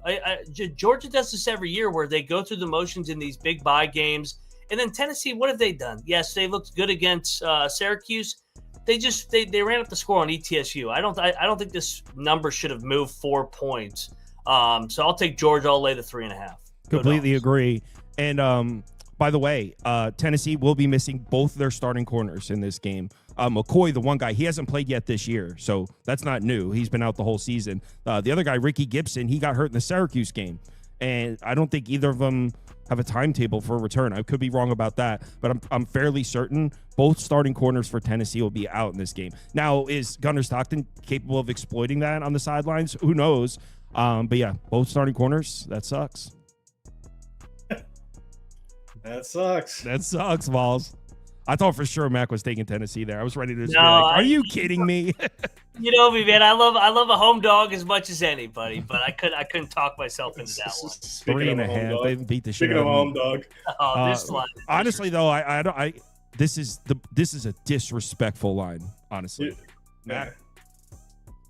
S6: Georgia does this every year where they go through the motions in these big buy games. And then Tennessee, what have they done? Yes, they looked good against Syracuse. They ran up the score on ETSU. I don't think this number should have moved 4 points. So I'll take Georgia. I'll lay the 3.5.
S1: Completely agree. And by the way, Tennessee will be missing both their starting corners in this game. McCoy, the one guy, he hasn't played yet this year, so that's not new. He's been out the whole season. The other guy, Ricky Gibson, he got hurt in the Syracuse game, and I don't think either of them have a timetable for a return. I could be wrong about that, but I'm fairly certain both starting corners for Tennessee will be out in this game. Now, is Gunnar Stockton capable of exploiting that on the sidelines? Who knows? But yeah, both starting corners, that sucks.
S5: That sucks.
S1: That sucks, Vols. I thought for sure Mac was taking Tennessee there. I was ready to just be like, are you kidding me?
S6: You know me, man. I love a home dog as much as anybody, but I couldn't talk myself into that one.
S1: 3.5. They beat the shit
S5: Speaking
S1: out
S5: of home dog.
S6: This line.
S1: Honestly, though, this is a disrespectful line, honestly.
S5: Yeah.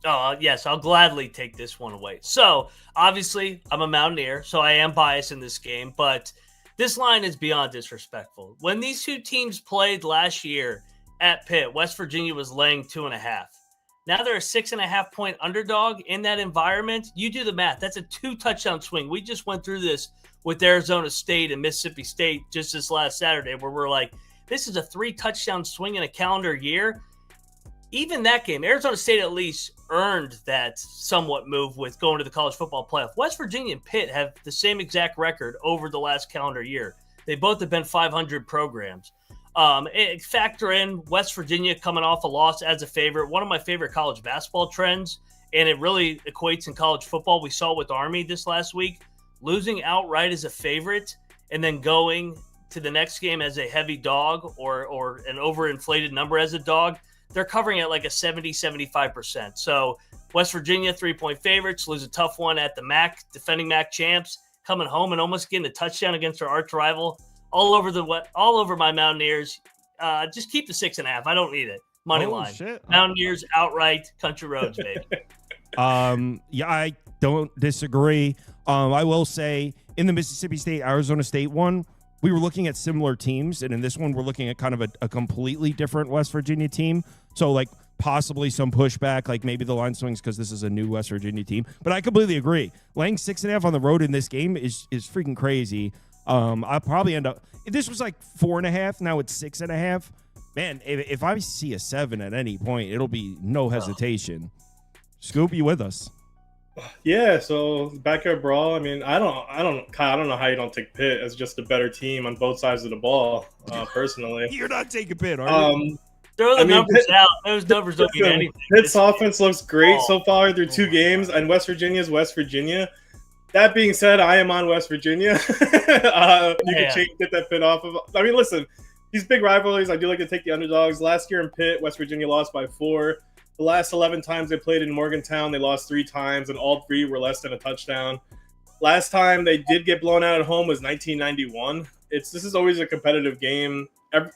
S6: Oh, yes, I'll gladly take this one away. So, obviously, I'm a Mountaineer, so I am biased in this game, but this line is beyond disrespectful. When these two teams played last year at Pitt, West Virginia was laying 2.5. Now they're a 6.5-point underdog in that environment. You do the math. That's a 2-touchdown swing. We just went through this with Arizona State and Mississippi State just this last Saturday, where we're like, this is a 3-touchdown swing in a calendar year. Even that game, Arizona State at least earned that somewhat move with going to the college football playoff. West Virginia and Pitt have the same exact record over the last calendar year. They both have been 500 programs. Factor in West Virginia coming off a loss as a favorite, one of my favorite college basketball trends, and it really equates in college football. We saw with Army this last week, losing outright as a favorite and then going to the next game as a heavy dog or an overinflated number as a dog. They're covering at like a 70-75%. So West Virginia, 3-point favorites, lose a tough one at the MAC, defending MAC champs, coming home and almost getting a touchdown against their arch rival. All over my Mountaineers. Just keep the 6.5. I don't need it. Money line.
S1: Shit.
S6: Mountaineers outright. Country roads, baby.
S1: Yeah, I don't disagree. I will say in the Mississippi State, Arizona State one, we were looking at similar teams, and in this one, we're looking at kind of a completely different West Virginia team. So, like, possibly some pushback, like maybe the line swings because this is a new West Virginia team. But I completely agree. Laying 6.5 on the road in this game is freaking crazy. I'll probably end up. If this was like 4.5, now it's 6.5. Man, if I see a 7 at any point, it'll be no hesitation. Scoop, you with us?
S5: Yeah, so backyard brawl. I mean, I don't know how you don't take Pitt as just a better team on both sides of the ball. Personally,
S1: You're not taking Pitt, are you?
S6: Throw the numbers out. Those numbers don't mean anything.
S5: Pitt's offense looks great so far through 2 games, and West Virginia's West Virginia. That being said, I am on West Virginia. You can get that Pitt off of. I mean, listen, these big rivalries, I do like to take the underdogs. Last year in Pitt, West Virginia lost by 4. The last 11 times they played in Morgantown, they lost 3 times, and all 3 were less than a touchdown. Last time they did get blown out at home was 1991. This is always a competitive game.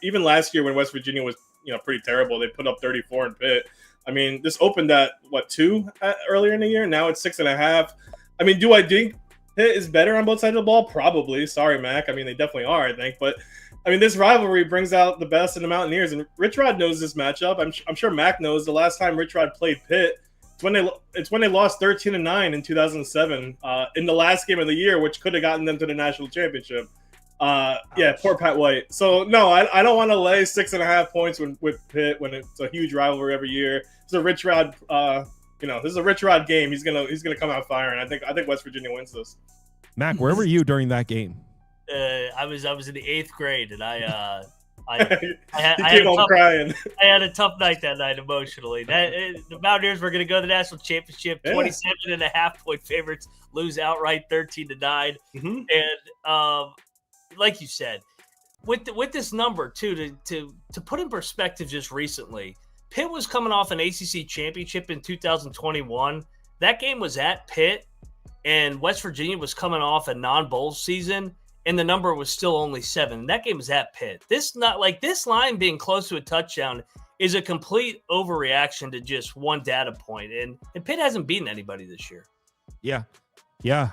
S5: Even last year when West Virginia was pretty terrible, they put up 34 in Pitt. I mean, this opened at 2 earlier in the year. Now it's 6.5. I mean, do I think Pitt is better on both sides of the ball? Probably. Sorry, Mac. I mean, they definitely are, I think. But, I mean, this rivalry brings out the best in the Mountaineers. And Rich Rod knows this matchup. I'm sure Mac knows the last time Rich Rod played Pitt, it's when they lost 13-9 in 2007 in the last game of the year, which could have gotten them to the national championship. Yeah, poor Pat White. So, no, I don't want to lay 6.5 points with Pitt when it's a huge rivalry every year. It's a Rich Rod this is a Rich Rod game. He's gonna come out firing. I think West Virginia wins this.
S1: Mac, where were you during that game?
S6: I was in the 8th grade, and I
S5: came home crying.
S6: I had a tough night that night emotionally. The Mountaineers were going to go to the national championship. 27.5-point favorites, lose outright 13-9, and like you said, with this number too, to put in perspective, just recently. Pitt was coming off an ACC championship in 2021. That game was at Pitt, and West Virginia was coming off a non-bowl season, and the number was still only 7. That game was at Pitt. This line being close to a touchdown is a complete overreaction to just one data point, and Pitt hasn't beaten anybody this year.
S1: Yeah,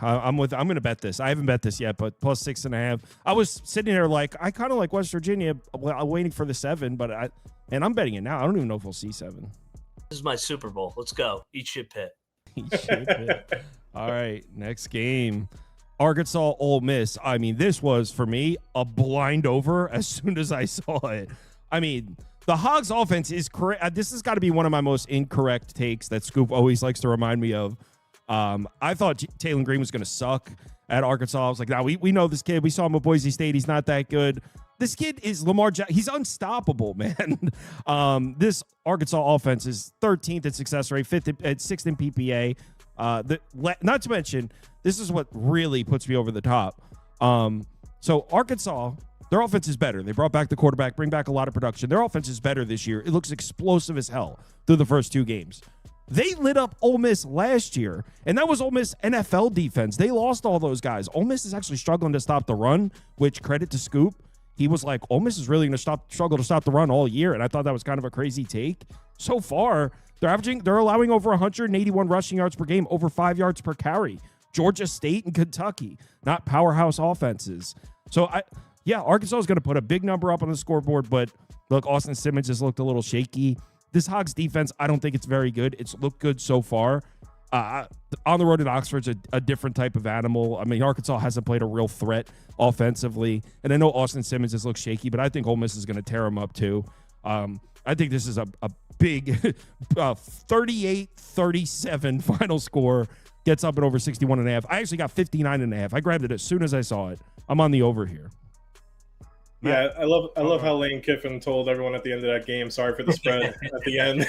S1: I'm going to bet this. I haven't bet this yet, but plus 6.5. I was sitting there like, I kind of like West Virginia, waiting for the 7, but I'm betting it now. I don't even know if we'll see 7.
S6: This is my Super Bowl. Let's go. Eat shit, Pitt.
S1: All right, next game. Arkansas, Ole Miss. I mean, this was, for me, a blind over as soon as I saw it. I mean, the Hogs offense is correct. This has got to be one of my most incorrect takes that Scoop always likes to remind me of. I thought Taylor Green was going to suck at Arkansas. I was like, nah, we know this kid. We saw him at Boise State. He's not that good. This kid is Lamar Jackson. He's unstoppable, man. This Arkansas offense is 13th in success rate, 6th in PPA. Not to mention, this is what really puts me over the top. So Arkansas, their offense is better. They brought back the quarterback, bring back a lot of production. Their offense is better this year. It looks explosive as hell through the first 2 games. They lit up Ole Miss last year, and that was Ole Miss NFL defense. They lost all those guys. Ole Miss is actually struggling to stop the run, which credit to Scoop. he was like, Ole Miss is really going to struggle to stop the run all year. And I thought that was kind of a crazy take. So far, they're allowing over 181 rushing yards per game, over 5 yards per carry. Georgia State and Kentucky, not powerhouse offenses. So Arkansas is going to put a big number up on the scoreboard, but look, Austin Simmons has looked a little shaky. This Hogs defense, I don't think it's very good. It's looked good so far. On the road at Oxford's a different type of animal. I mean, Arkansas hasn't played a real threat offensively, and I know Austin Simmons has looked shaky, but I think Ole Miss is going to tear him up too. I think this is a big 38-37 final score. Gets up at over 61.5. I actually got 59.5. I grabbed it as soon as I saw it. I'm on the over here.
S5: Yeah, I love how Lane Kiffin told everyone at the end of that game, sorry for the spread at the end.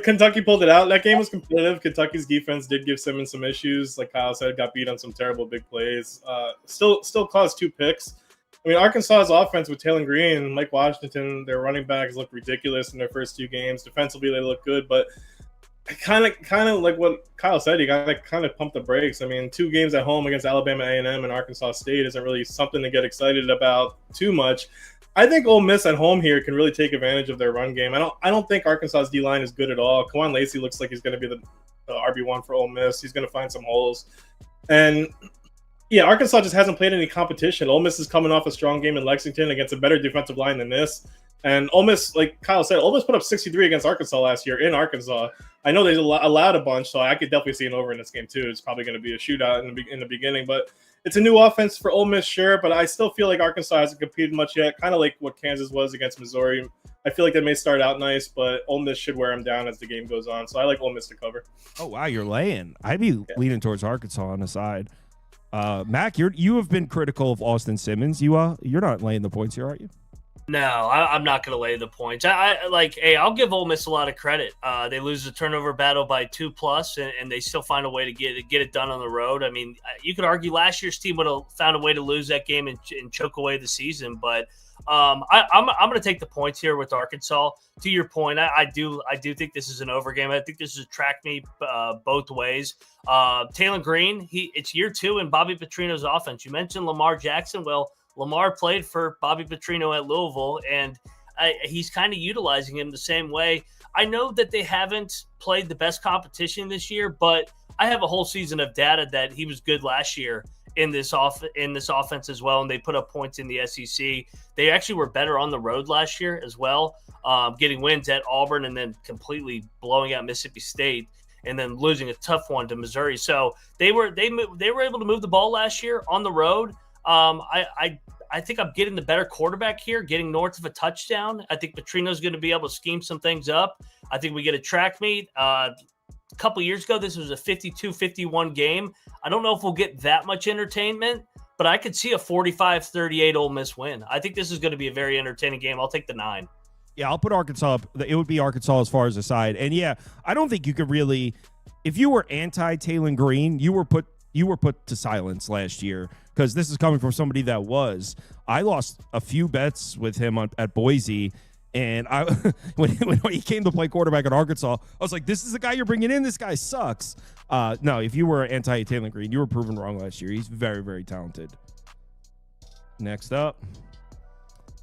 S5: Kentucky pulled it out. That game was competitive. Kentucky's defense did give Simmons some issues. Like Kyle said, got beat on some terrible big plays. Still caused 2 picks. I mean, Arkansas's offense with Taylor Green and Mike Washington, their running backs look ridiculous in their first 2 games. Defensively, they look good, but kind of like what Kyle said, you got to kind of pump the brakes. I mean, 2 games at home against Alabama A&M and Arkansas State isn't really something to get excited about too much. I think Ole Miss at home here can really take advantage of their run game. I don't think Arkansas's D-line is good at all. Kawan Lacey looks like he's going to be the RB1 for Ole Miss. He's going to find some holes. And yeah, Arkansas just hasn't played any competition. Ole Miss is coming off a strong game in Lexington against a better defensive line than this. And Ole Miss, like Kyle said, Ole Miss put up 63 against Arkansas last year in Arkansas. I know they allowed a bunch, so I could definitely see an over in this game too. It's probably going to be a shootout in the beginning, but it's a new offense for Ole Miss, sure. But I still feel like Arkansas hasn't competed much yet, kind of like what Kansas was against Missouri. I feel like they may start out nice, but Ole Miss should wear them down as the game goes on. So I like Ole Miss to cover.
S1: Oh wow, you're laying. I'd be leaning towards Arkansas on the side. Mac, you have been critical of Austin Simmons. You're not laying the points here, are you?
S6: No, I'm not going to lay the points. I'll give Ole Miss a lot of credit. They lose the turnover battle by 2+, and they still find a way to get it done on the road. I mean, you could argue last year's team would have found a way to lose that game and choke away the season, but I'm going to take the points here with Arkansas. To your point, I do think this is an over game. I think this is a track meet both ways. Taylor Green, it's year 2 in Bobby Petrino's offense. You mentioned Lamar Jackson. Well, Lamar played for Bobby Petrino at Louisville, and he's kind of utilizing him the same way. I know that they haven't played the best competition this year, but I have a whole season of data that he was good last year in this offense as well, and they put up points in the SEC. They actually were better on the road last year as well, getting wins at Auburn and then completely blowing out Mississippi State and then losing a tough one to Missouri. So they were able to move the ball last year on the road. I think I'm getting the better quarterback here, getting north of a touchdown. I think Petrino's going to be able to scheme some things up. I think we get a track meet. A couple years ago, this was a 52-51 game. I don't know if we'll get that much entertainment, but I could see a 45-38 Ole Miss win. I think this is going to be a very entertaining game. I'll take the 9.
S1: Yeah, I'll put Arkansas up. It would be Arkansas as far as the side. And yeah, I don't think you could really, if you were anti-Taylor Green, you were put to silence last year, because this is coming from somebody that was. I lost a few bets with him at Boise, and when he came to play quarterback at Arkansas, I was like, this is the guy you're bringing in? This guy sucks. No, if you were anti-Taylor Green, you were proven wrong last year. He's very, very talented. Next up,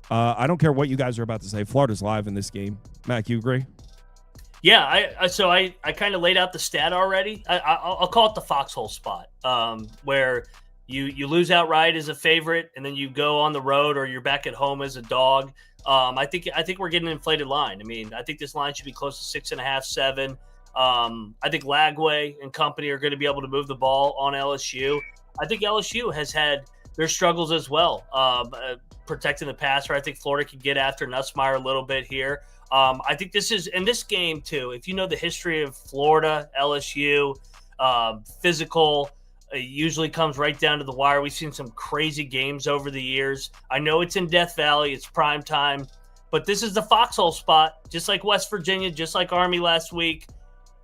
S1: I don't care what you guys are about to say. Florida's live in this game. Mac, you agree?
S6: Yeah, I kind of laid out the stat already. I'll call it the foxhole spot, where you lose outright as a favorite, and then you go on the road or you're back at home as a dog. I think we're getting an inflated line. I mean, I think this line should be close to 6.5, 7. I think Lagway and company are going to be able to move the ball on LSU. I think LSU has had their struggles as well, protecting the passer. I think Florida can get after Nussmeier a little bit here. I think this is in this game too. If you know the history of Florida, LSU, physical, usually comes right down to the wire. We've seen some crazy games over the years. I know it's in Death Valley, it's prime time, but this is the foxhole spot, just like West Virginia, just like Army last week.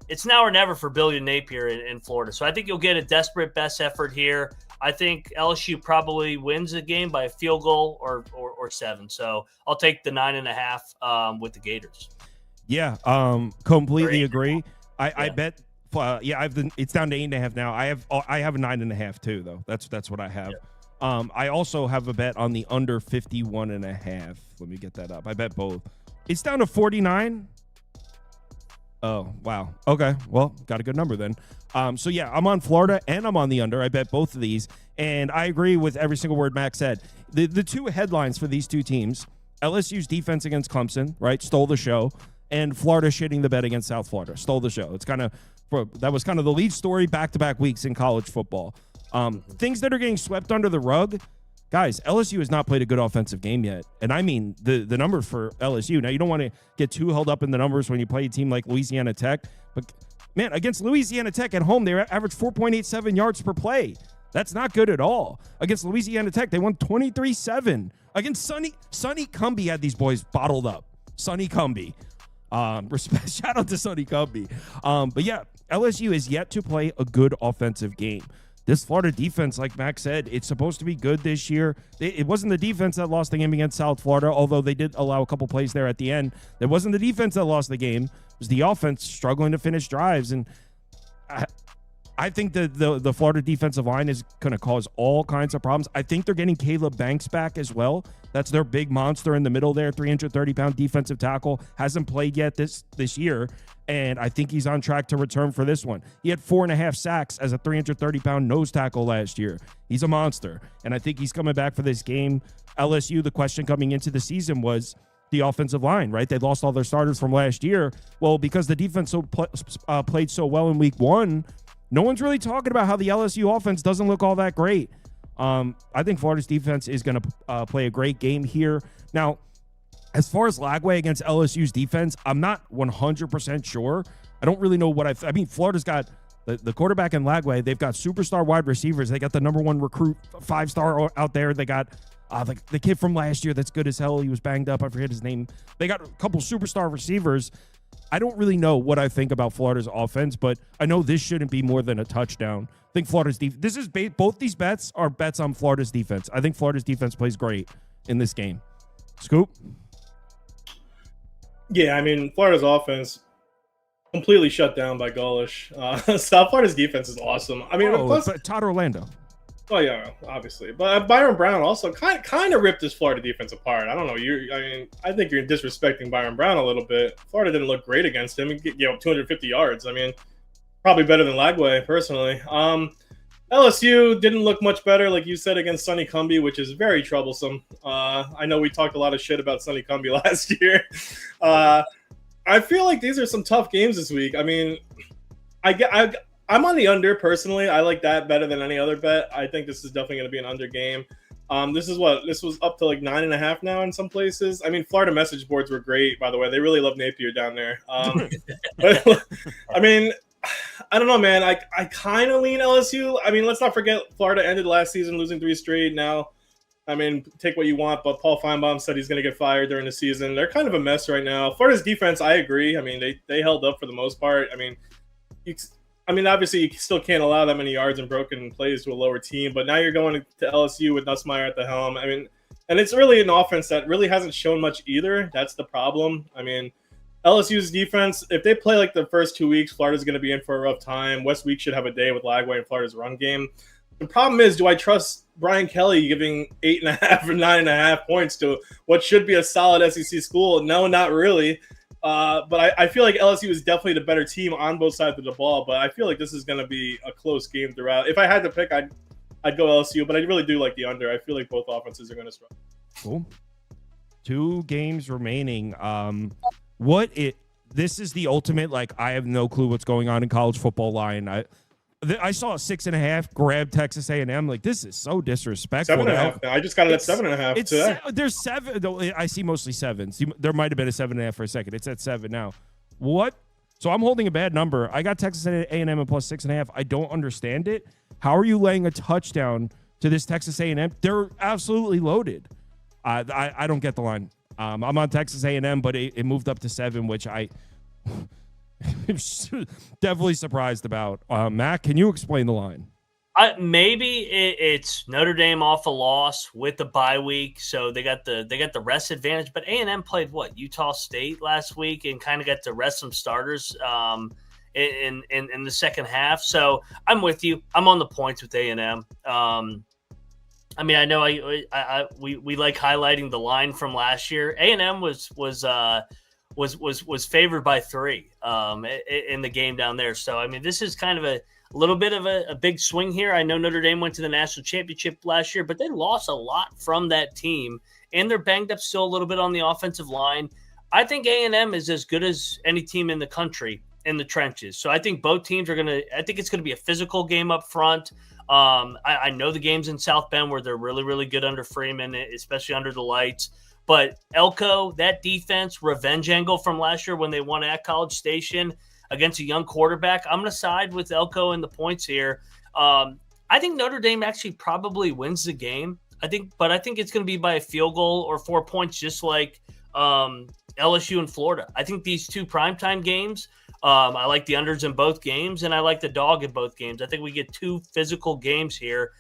S6: It's now or never for Billy Napier in Florida. So I think you'll get a desperate best effort here. I think LSU probably wins the game by a field goal or 7. So I'll take the 9.5 with the Gators.
S1: Yeah, completely agree. I bet. It's down to 8.5 now. I have a 9.5 too, though. That's what I have.
S7: I also have a bet on the under 51.5. Let me get that up. I bet both. It's down to 49. Oh, wow. Okay. Well, got a good number then. So yeah, I'm on Florida and I'm on the under. I bet both of these. And I agree with every single word Max said. The two headlines for these two teams, LSU's defense against Clemson, right? Stole the show. And Florida shitting the bed against South Florida. Stole the show. That was kind of the lead story back-to-back weeks in college football. Things that are getting swept under the rug. Guys, LSU has not played a good offensive game yet. And I mean the numbers for LSU. Now, you don't want to get too held up in the numbers when you play a team like Louisiana Tech. But, man, against Louisiana Tech at home, they averaged 4.87 yards per play. That's not good at all. Against Louisiana Tech, they won 23-7. Against Sonny Cumbie had these boys bottled up. Sonny Cumbie. Shout out to Sonny Cumbie. But yeah, LSU is yet to play a good offensive game. This Florida defense, like Max said, it's supposed to be good this year. It wasn't the defense that lost the game against South Florida, although they did allow a couple plays there at the end. It wasn't the defense that lost the game. It was the offense struggling to finish drives. And I think that the Florida defensive line is going to cause all kinds of problems. I think they're getting Caleb Banks back as well. That's their big monster in the middle there, 330-pound defensive tackle. Hasn't played yet this year, and I think he's on track to return for this one. He had 4.5 sacks as a 330-pound nose tackle last year. He's a monster, and I think he's coming back for this game. LSU, the question coming into the season was the offensive line, right? They lost all their starters from last year. Well, because the defense played so well in week one, no one's really talking about how the LSU offense doesn't look all that great. I think Florida's defense is going to play a great game here. Now, as far as Lagway against LSU's defense, I'm not 100% sure. I don't really know what I mean, Florida's got the quarterback in Lagway. They've got superstar wide receivers. They got the number one recruit, 5-star out there. They got the kid from last year that's good as hell. He was banged up. I forget his name. They got a couple superstar receivers. I don't really know what I think about Florida's offense, but I know this shouldn't be more than a touchdown. I think Florida's defense. Both these bets are bets on Florida's defense. I think Florida's defense plays great in this game. Scoop?
S5: Yeah, I mean, Florida's offense completely shut down by Gaulish. South Florida's defense is awesome. I mean, plus,
S7: Todd Orlando.
S5: Oh yeah, obviously, but Byron Brown also kind of ripped this Florida defense apart. I don't know. I think you're disrespecting Byron Brown a little bit. Florida didn't look great against him. 250 yards. I mean, probably better than Lagway personally. LSU didn't look much better, like you said, against Sonny Cumbie, which is very troublesome. I know we talked a lot of shit about Sonny Cumbie last year. I feel like these are some tough games this week. I mean, I'm on the under personally. I like that better than any other bet. I think this is definitely going to be an under game. This was up to like 9.5 now in some places. I mean, Florida message boards were great, by the way. They really love Napier down there. But, I mean, I don't know, man. I kind of lean LSU. I mean, let's not forget Florida ended last season losing 3 straight. Now, I mean, take what you want, but Paul Feinbaum said he's going to get fired during the season. They're kind of a mess right now. Florida's defense, I agree. I mean, they held up for the most part. I mean, obviously, you still can't allow that many yards and broken plays to a lower team, but now you're going to LSU with Nussmeier at the helm. I mean, and it's really an offense that really hasn't shown much either. That's the problem. I mean, LSU's defense, if they play like the first 2 weeks, Florida's going to be in for a rough time. West Week should have a day with Lagway and Florida's run game. The problem is, do I trust Brian Kelly giving 8.5 or 9.5 points to what should be a solid SEC school? No, not really. But I feel like LSU is definitely the better team on both sides of the ball. But I feel like this is going to be a close game throughout. If I had to pick, I'd go LSU. But I really do like the under. I feel like both offenses are going to struggle.
S7: Cool. 2 games remaining. This is the ultimate, like, I have no clue what's going on in college football line. I saw a 6.5 grab Texas A&M. Like, this is so disrespectful.
S5: 7.5. I just got it at 7.5 today.
S7: There's 7. I see mostly 7s. There might have been a 7.5 for a second. It's at 7 now. What? So I'm holding a bad number. I got Texas A&M at plus 6.5. I don't understand it. How are you laying a touchdown to this Texas A&M? They're absolutely loaded. I don't get the line. I'm on Texas A&M, but it moved up to 7, which I'm definitely surprised about. Matt, can you explain the line?
S6: Maybe it's Notre Dame off a loss with the bye week, so they got the rest advantage. But A&M played Utah State last week and kind of got to rest some starters in the second half. So I'm with you. I'm on the points with A&M. I mean, I know we like highlighting the line from last year. A&M was favored by 3 in the game down there. So I mean, this is kind of a little bit of a big swing here. I know Notre Dame went to the national championship last year, but they lost a lot from that team, and they're banged up still a little bit on the offensive line. I think A&M is as good as any team in the country in the trenches. So I think both teams are I think it's going to be a physical game up front. I know the games in South Bend where they're really, really good under Freeman, especially under the lights. But Elko, that defense, revenge angle from last year when they won at College Station against a young quarterback, I'm going to side with Elko in the points here. I think Notre Dame actually probably wins the game. I think it's going to be by a field goal or 4 points, just like LSU and Florida. I think these 2 primetime games, I like the unders in both games, and I like the dog in both games. I think we get 2 physical games here.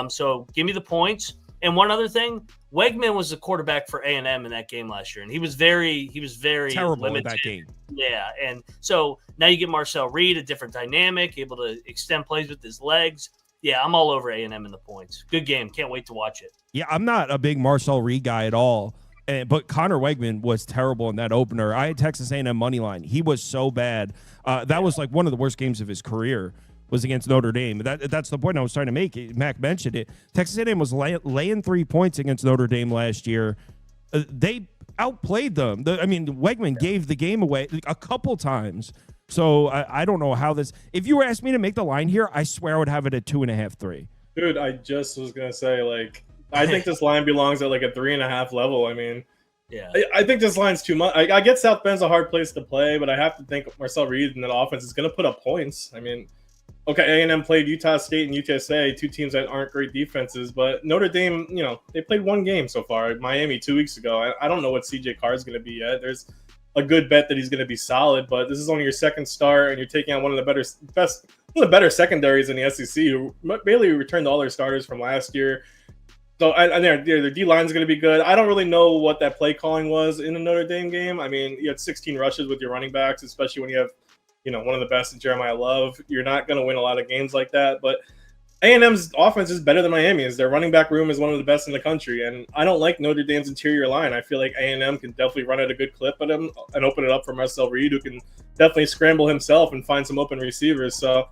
S6: So give me the points. And one other thing, Wegman was the quarterback for A&M in that game last year, and he was very
S7: terrible
S6: limited
S7: in that game.
S6: Yeah, and so now you get Marcel Reed, a different dynamic, able to extend plays with his legs. Yeah, I'm all over A&M in the points. Good game. Can't wait to watch it.
S7: Yeah, I'm not a big Marcel Reed guy at all. But Connor Wegman was terrible in that opener. I had Texas A&M money line. He was so bad. That was like one of the worst games of his career was against Notre Dame. That's the point I was trying to make. Mac mentioned it. Texas A&M was laying 3 points against Notre Dame last year. They outplayed them. Wegman gave the game away a couple times. So I don't know how this. If you were asking me to make the line here, I swear I would have it at 2.5, 3.
S5: Dude, I just was gonna say, like, I think this line belongs at like a 3.5 level. I mean,
S6: yeah,
S5: I think this line's too much. I get South Bend's a hard place to play, but I have to think Marcel Reed and that offense is going to put up points. I mean, okay, A&M played Utah State and UTSA, 2 teams that aren't great defenses, but Notre Dame, they played 1 game so far. Miami 2 weeks ago. I don't know what CJ Carr is going to be yet. There's a good bet that he's going to be solid, but this is only your second start, and you're taking on one of the better secondaries in the SEC, who barely returned all their starters from last year. So their D line is going to be good. I don't really know what that play calling was in the Notre Dame game. I mean, you had 16 rushes with your running backs, especially when you have, one of the best in Jeremiah Love. You're not going to win a lot of games like that. But A&M's offense is better than Miami's. Their running back room is one of the best in the country, and I don't like Notre Dame's interior line. I feel like A&M can definitely run at a good clip at him and open it up for Marcel Reed, who can definitely scramble himself and find some open receivers. So.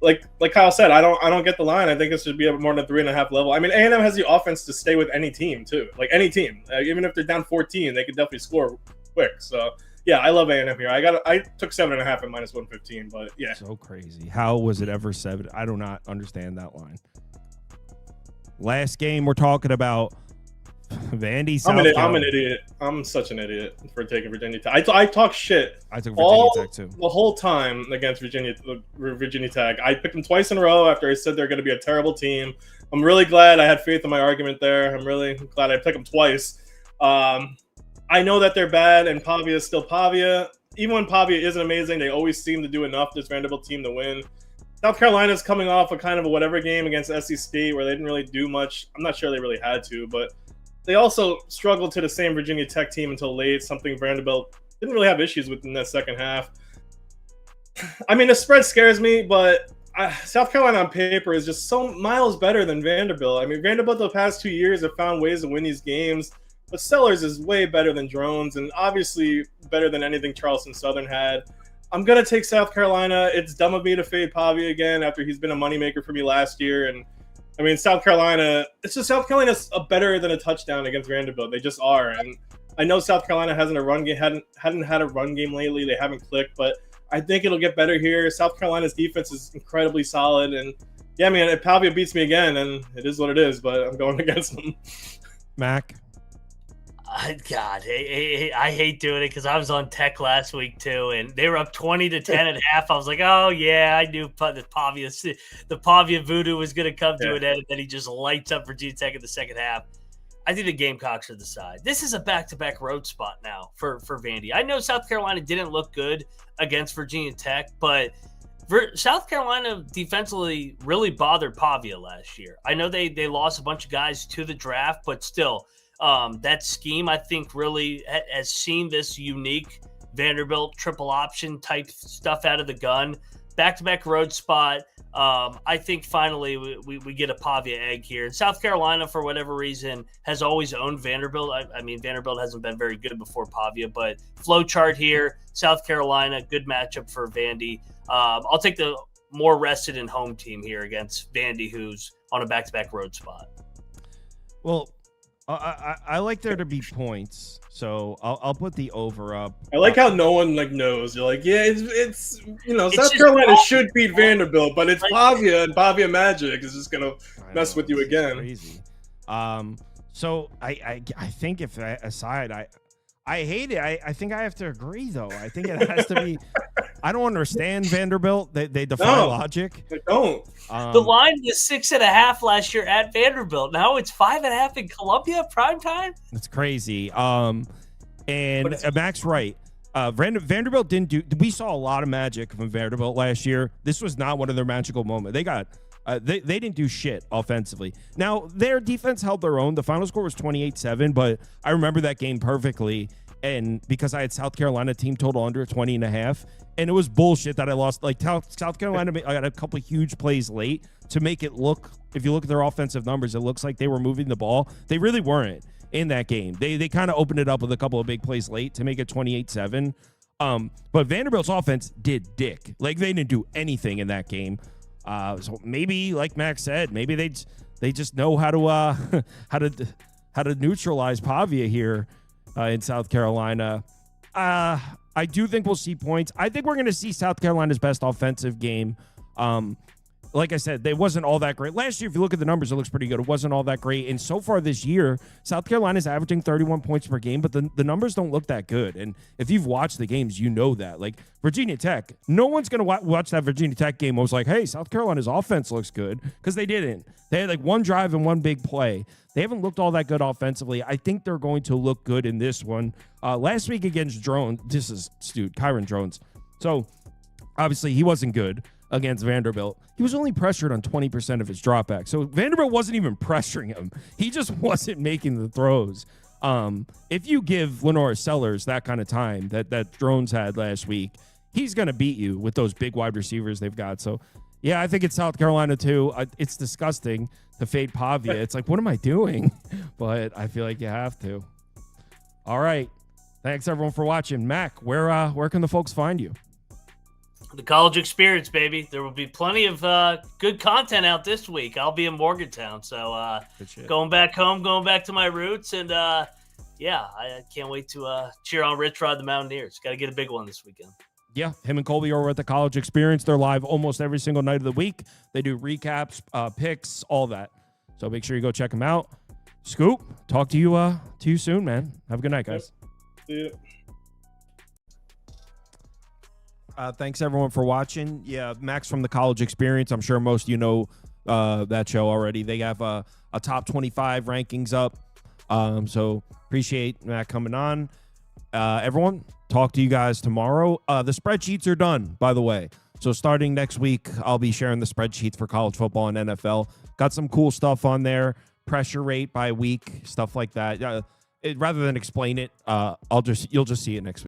S5: Like Kyle said, I don't get the line. I think this should be more than a 3.5 level. I mean, A&M has the offense to stay with any team too. Like any team, even if they're down 14, they could definitely score quick. So yeah, I love A&M here. I took 7.5 at -115, but yeah,
S7: so crazy. How was it ever 7? I do not understand that line. Last game we're talking about. Vandy, South Carolina.
S5: I'm an idiot. I'm such an idiot for taking Virginia Tech. I talk shit.
S7: I took Virginia Tech too.
S5: The whole time against Virginia Tech. I picked them twice in a row after I said they're going to be a terrible team. I'm really glad I had faith in my argument there. I'm really glad I picked them twice. I know that they're bad, and Pavia is still Pavia. Even when Pavia isn't amazing, they always seem to do enough, this Vanderbilt team, to win. South Carolina's coming off a kind of a whatever game against SC State where they didn't really do much. I'm not sure they really had to, but they also struggled to the same Virginia Tech team until late, something Vanderbilt didn't really have issues with in that second half. I mean, the spread scares me, but South Carolina on paper is just so miles better than Vanderbilt. I mean, Vanderbilt the past 2 years have found ways to win these games, but Sellers is way better than Drones and obviously better than anything Charleston Southern had. I'm going to take South Carolina. It's dumb of me to fade Pavia again after he's been a moneymaker for me last year, and I mean, South Carolina, it's just South Carolina's better than a touchdown against Vanderbilt. They just are. And I know South Carolina hadn't had a run game lately. They haven't clicked, but I think it'll get better here. South Carolina's defense is incredibly solid. And yeah, man, if Pavia beats me again, and it is what it is, but I'm going against them.
S7: Mac?
S6: God, I hate doing it because I was on Tech last week too, and they were up 20-10 at half. I was like, oh yeah, I knew the Pavia voodoo was going to come to an end, and then he just lights up Virginia Tech in the second half. I think the Gamecocks are the side. This is a back-to-back road spot now for Vandy. I know South Carolina didn't look good against Virginia Tech, but South Carolina defensively really bothered Pavia last year. I know they lost a bunch of guys to the draft, but still. That scheme, I think, really has seen this unique Vanderbilt triple option type stuff out of the gun. back-to-back road spot. I think finally we get a Pavia egg here. And South Carolina, for whatever reason, has always owned Vanderbilt. I mean, Vanderbilt hasn't been very good before Pavia, but flow chart here, South Carolina, good matchup for Vandy. I'll take the more rested and home team here against Vandy, who's on a back-to-back road spot.
S7: Well, I like there to be points, so I'll put the over up.
S5: I like how no one knows. You're like, yeah, it's South
S6: just
S5: Carolina
S6: Pavia.
S5: should beat Vanderbilt, but it's Pavia, and Pavia Magic is just gonna mess with you
S7: it's
S5: again.
S7: Crazy. So I think if aside, I hate it. I think I have to agree though. I think it has to be. I don't understand Vanderbilt. They defy logic.
S5: They don't.
S6: The line was 6.5 last year at Vanderbilt. Now it's 5.5 in Columbia prime time.
S7: That's crazy. And Mac's right. Vanderbilt didn't do. We saw a lot of magic from Vanderbilt last year. This was not one of their magical moments. They got. They didn't do shit offensively. Now, their defense held their own. The final score was 28-7, but I remember that game perfectly. And because I had South Carolina team total under 20.5, and it was bullshit that I lost. Like South Carolina, I got a couple of huge plays late to make it look, if you look at their offensive numbers, it looks like they were moving the ball. They really weren't in that game. They kind of opened it up with a couple of big plays late to make it 28-7. But Vanderbilt's offense did dick. Like, they didn't do anything in that game. So maybe, like Max said, maybe they just know how to how to neutralize Pavia here in South Carolina. I do think we'll see points. I think we're going to see South Carolina's best offensive game. Like I said, they wasn't all that great. Last year, if you look at the numbers, it looks pretty good. It wasn't all that great. And so far this year, South Carolina's averaging 31 points per game, but the numbers don't look that good. And if you've watched the games, you know that. Like Virginia Tech, no one's going to watch that Virginia Tech game and was like, hey, South Carolina's offense looks good, because they didn't. They had like one drive and one big play. They haven't looked all that good offensively. I think they're going to look good in this one. Last week against Drones, Kyron Drones. So obviously he wasn't good against Vanderbilt. He was only pressured on 20% of his dropbacks. So Vanderbilt wasn't even pressuring him. He just wasn't making the throws. If you give Lenore Sellers that kind of time that Drones had last week, he's going to beat you with those big wide receivers they've got. So, yeah, I think it's South Carolina too. It's disgusting to fade Pavia. It's like, what am I doing? But I feel like you have to. All right. Thanks, everyone, for watching. Mac, where can the folks find you?
S6: The college experience, baby. There will be plenty of good content out this week. I'll be in Morgantown, so going back home, going back to my roots, and yeah, I can't wait to cheer on Rich Rod the Mountaineers. Got to get a big one this weekend.
S7: Yeah, him and Colby are over at the College Experience. They're live almost every single night of the week. They do recaps, picks, all that. So make sure you go check them out. Scoop, talk to you soon, man. Have a good night, guys.
S5: See ya.
S7: Thanks, everyone, for watching. Yeah, Max from the College Experience. I'm sure most of you know that show already. They have a top 25 rankings up. So appreciate Matt coming on. Everyone, talk to you guys tomorrow. The spreadsheets are done, by the way. So starting next week, I'll be sharing the spreadsheets for college football and NFL. Got some cool stuff on there. Pressure rate by week, stuff like that. Rather than explain it, you'll just see it next week.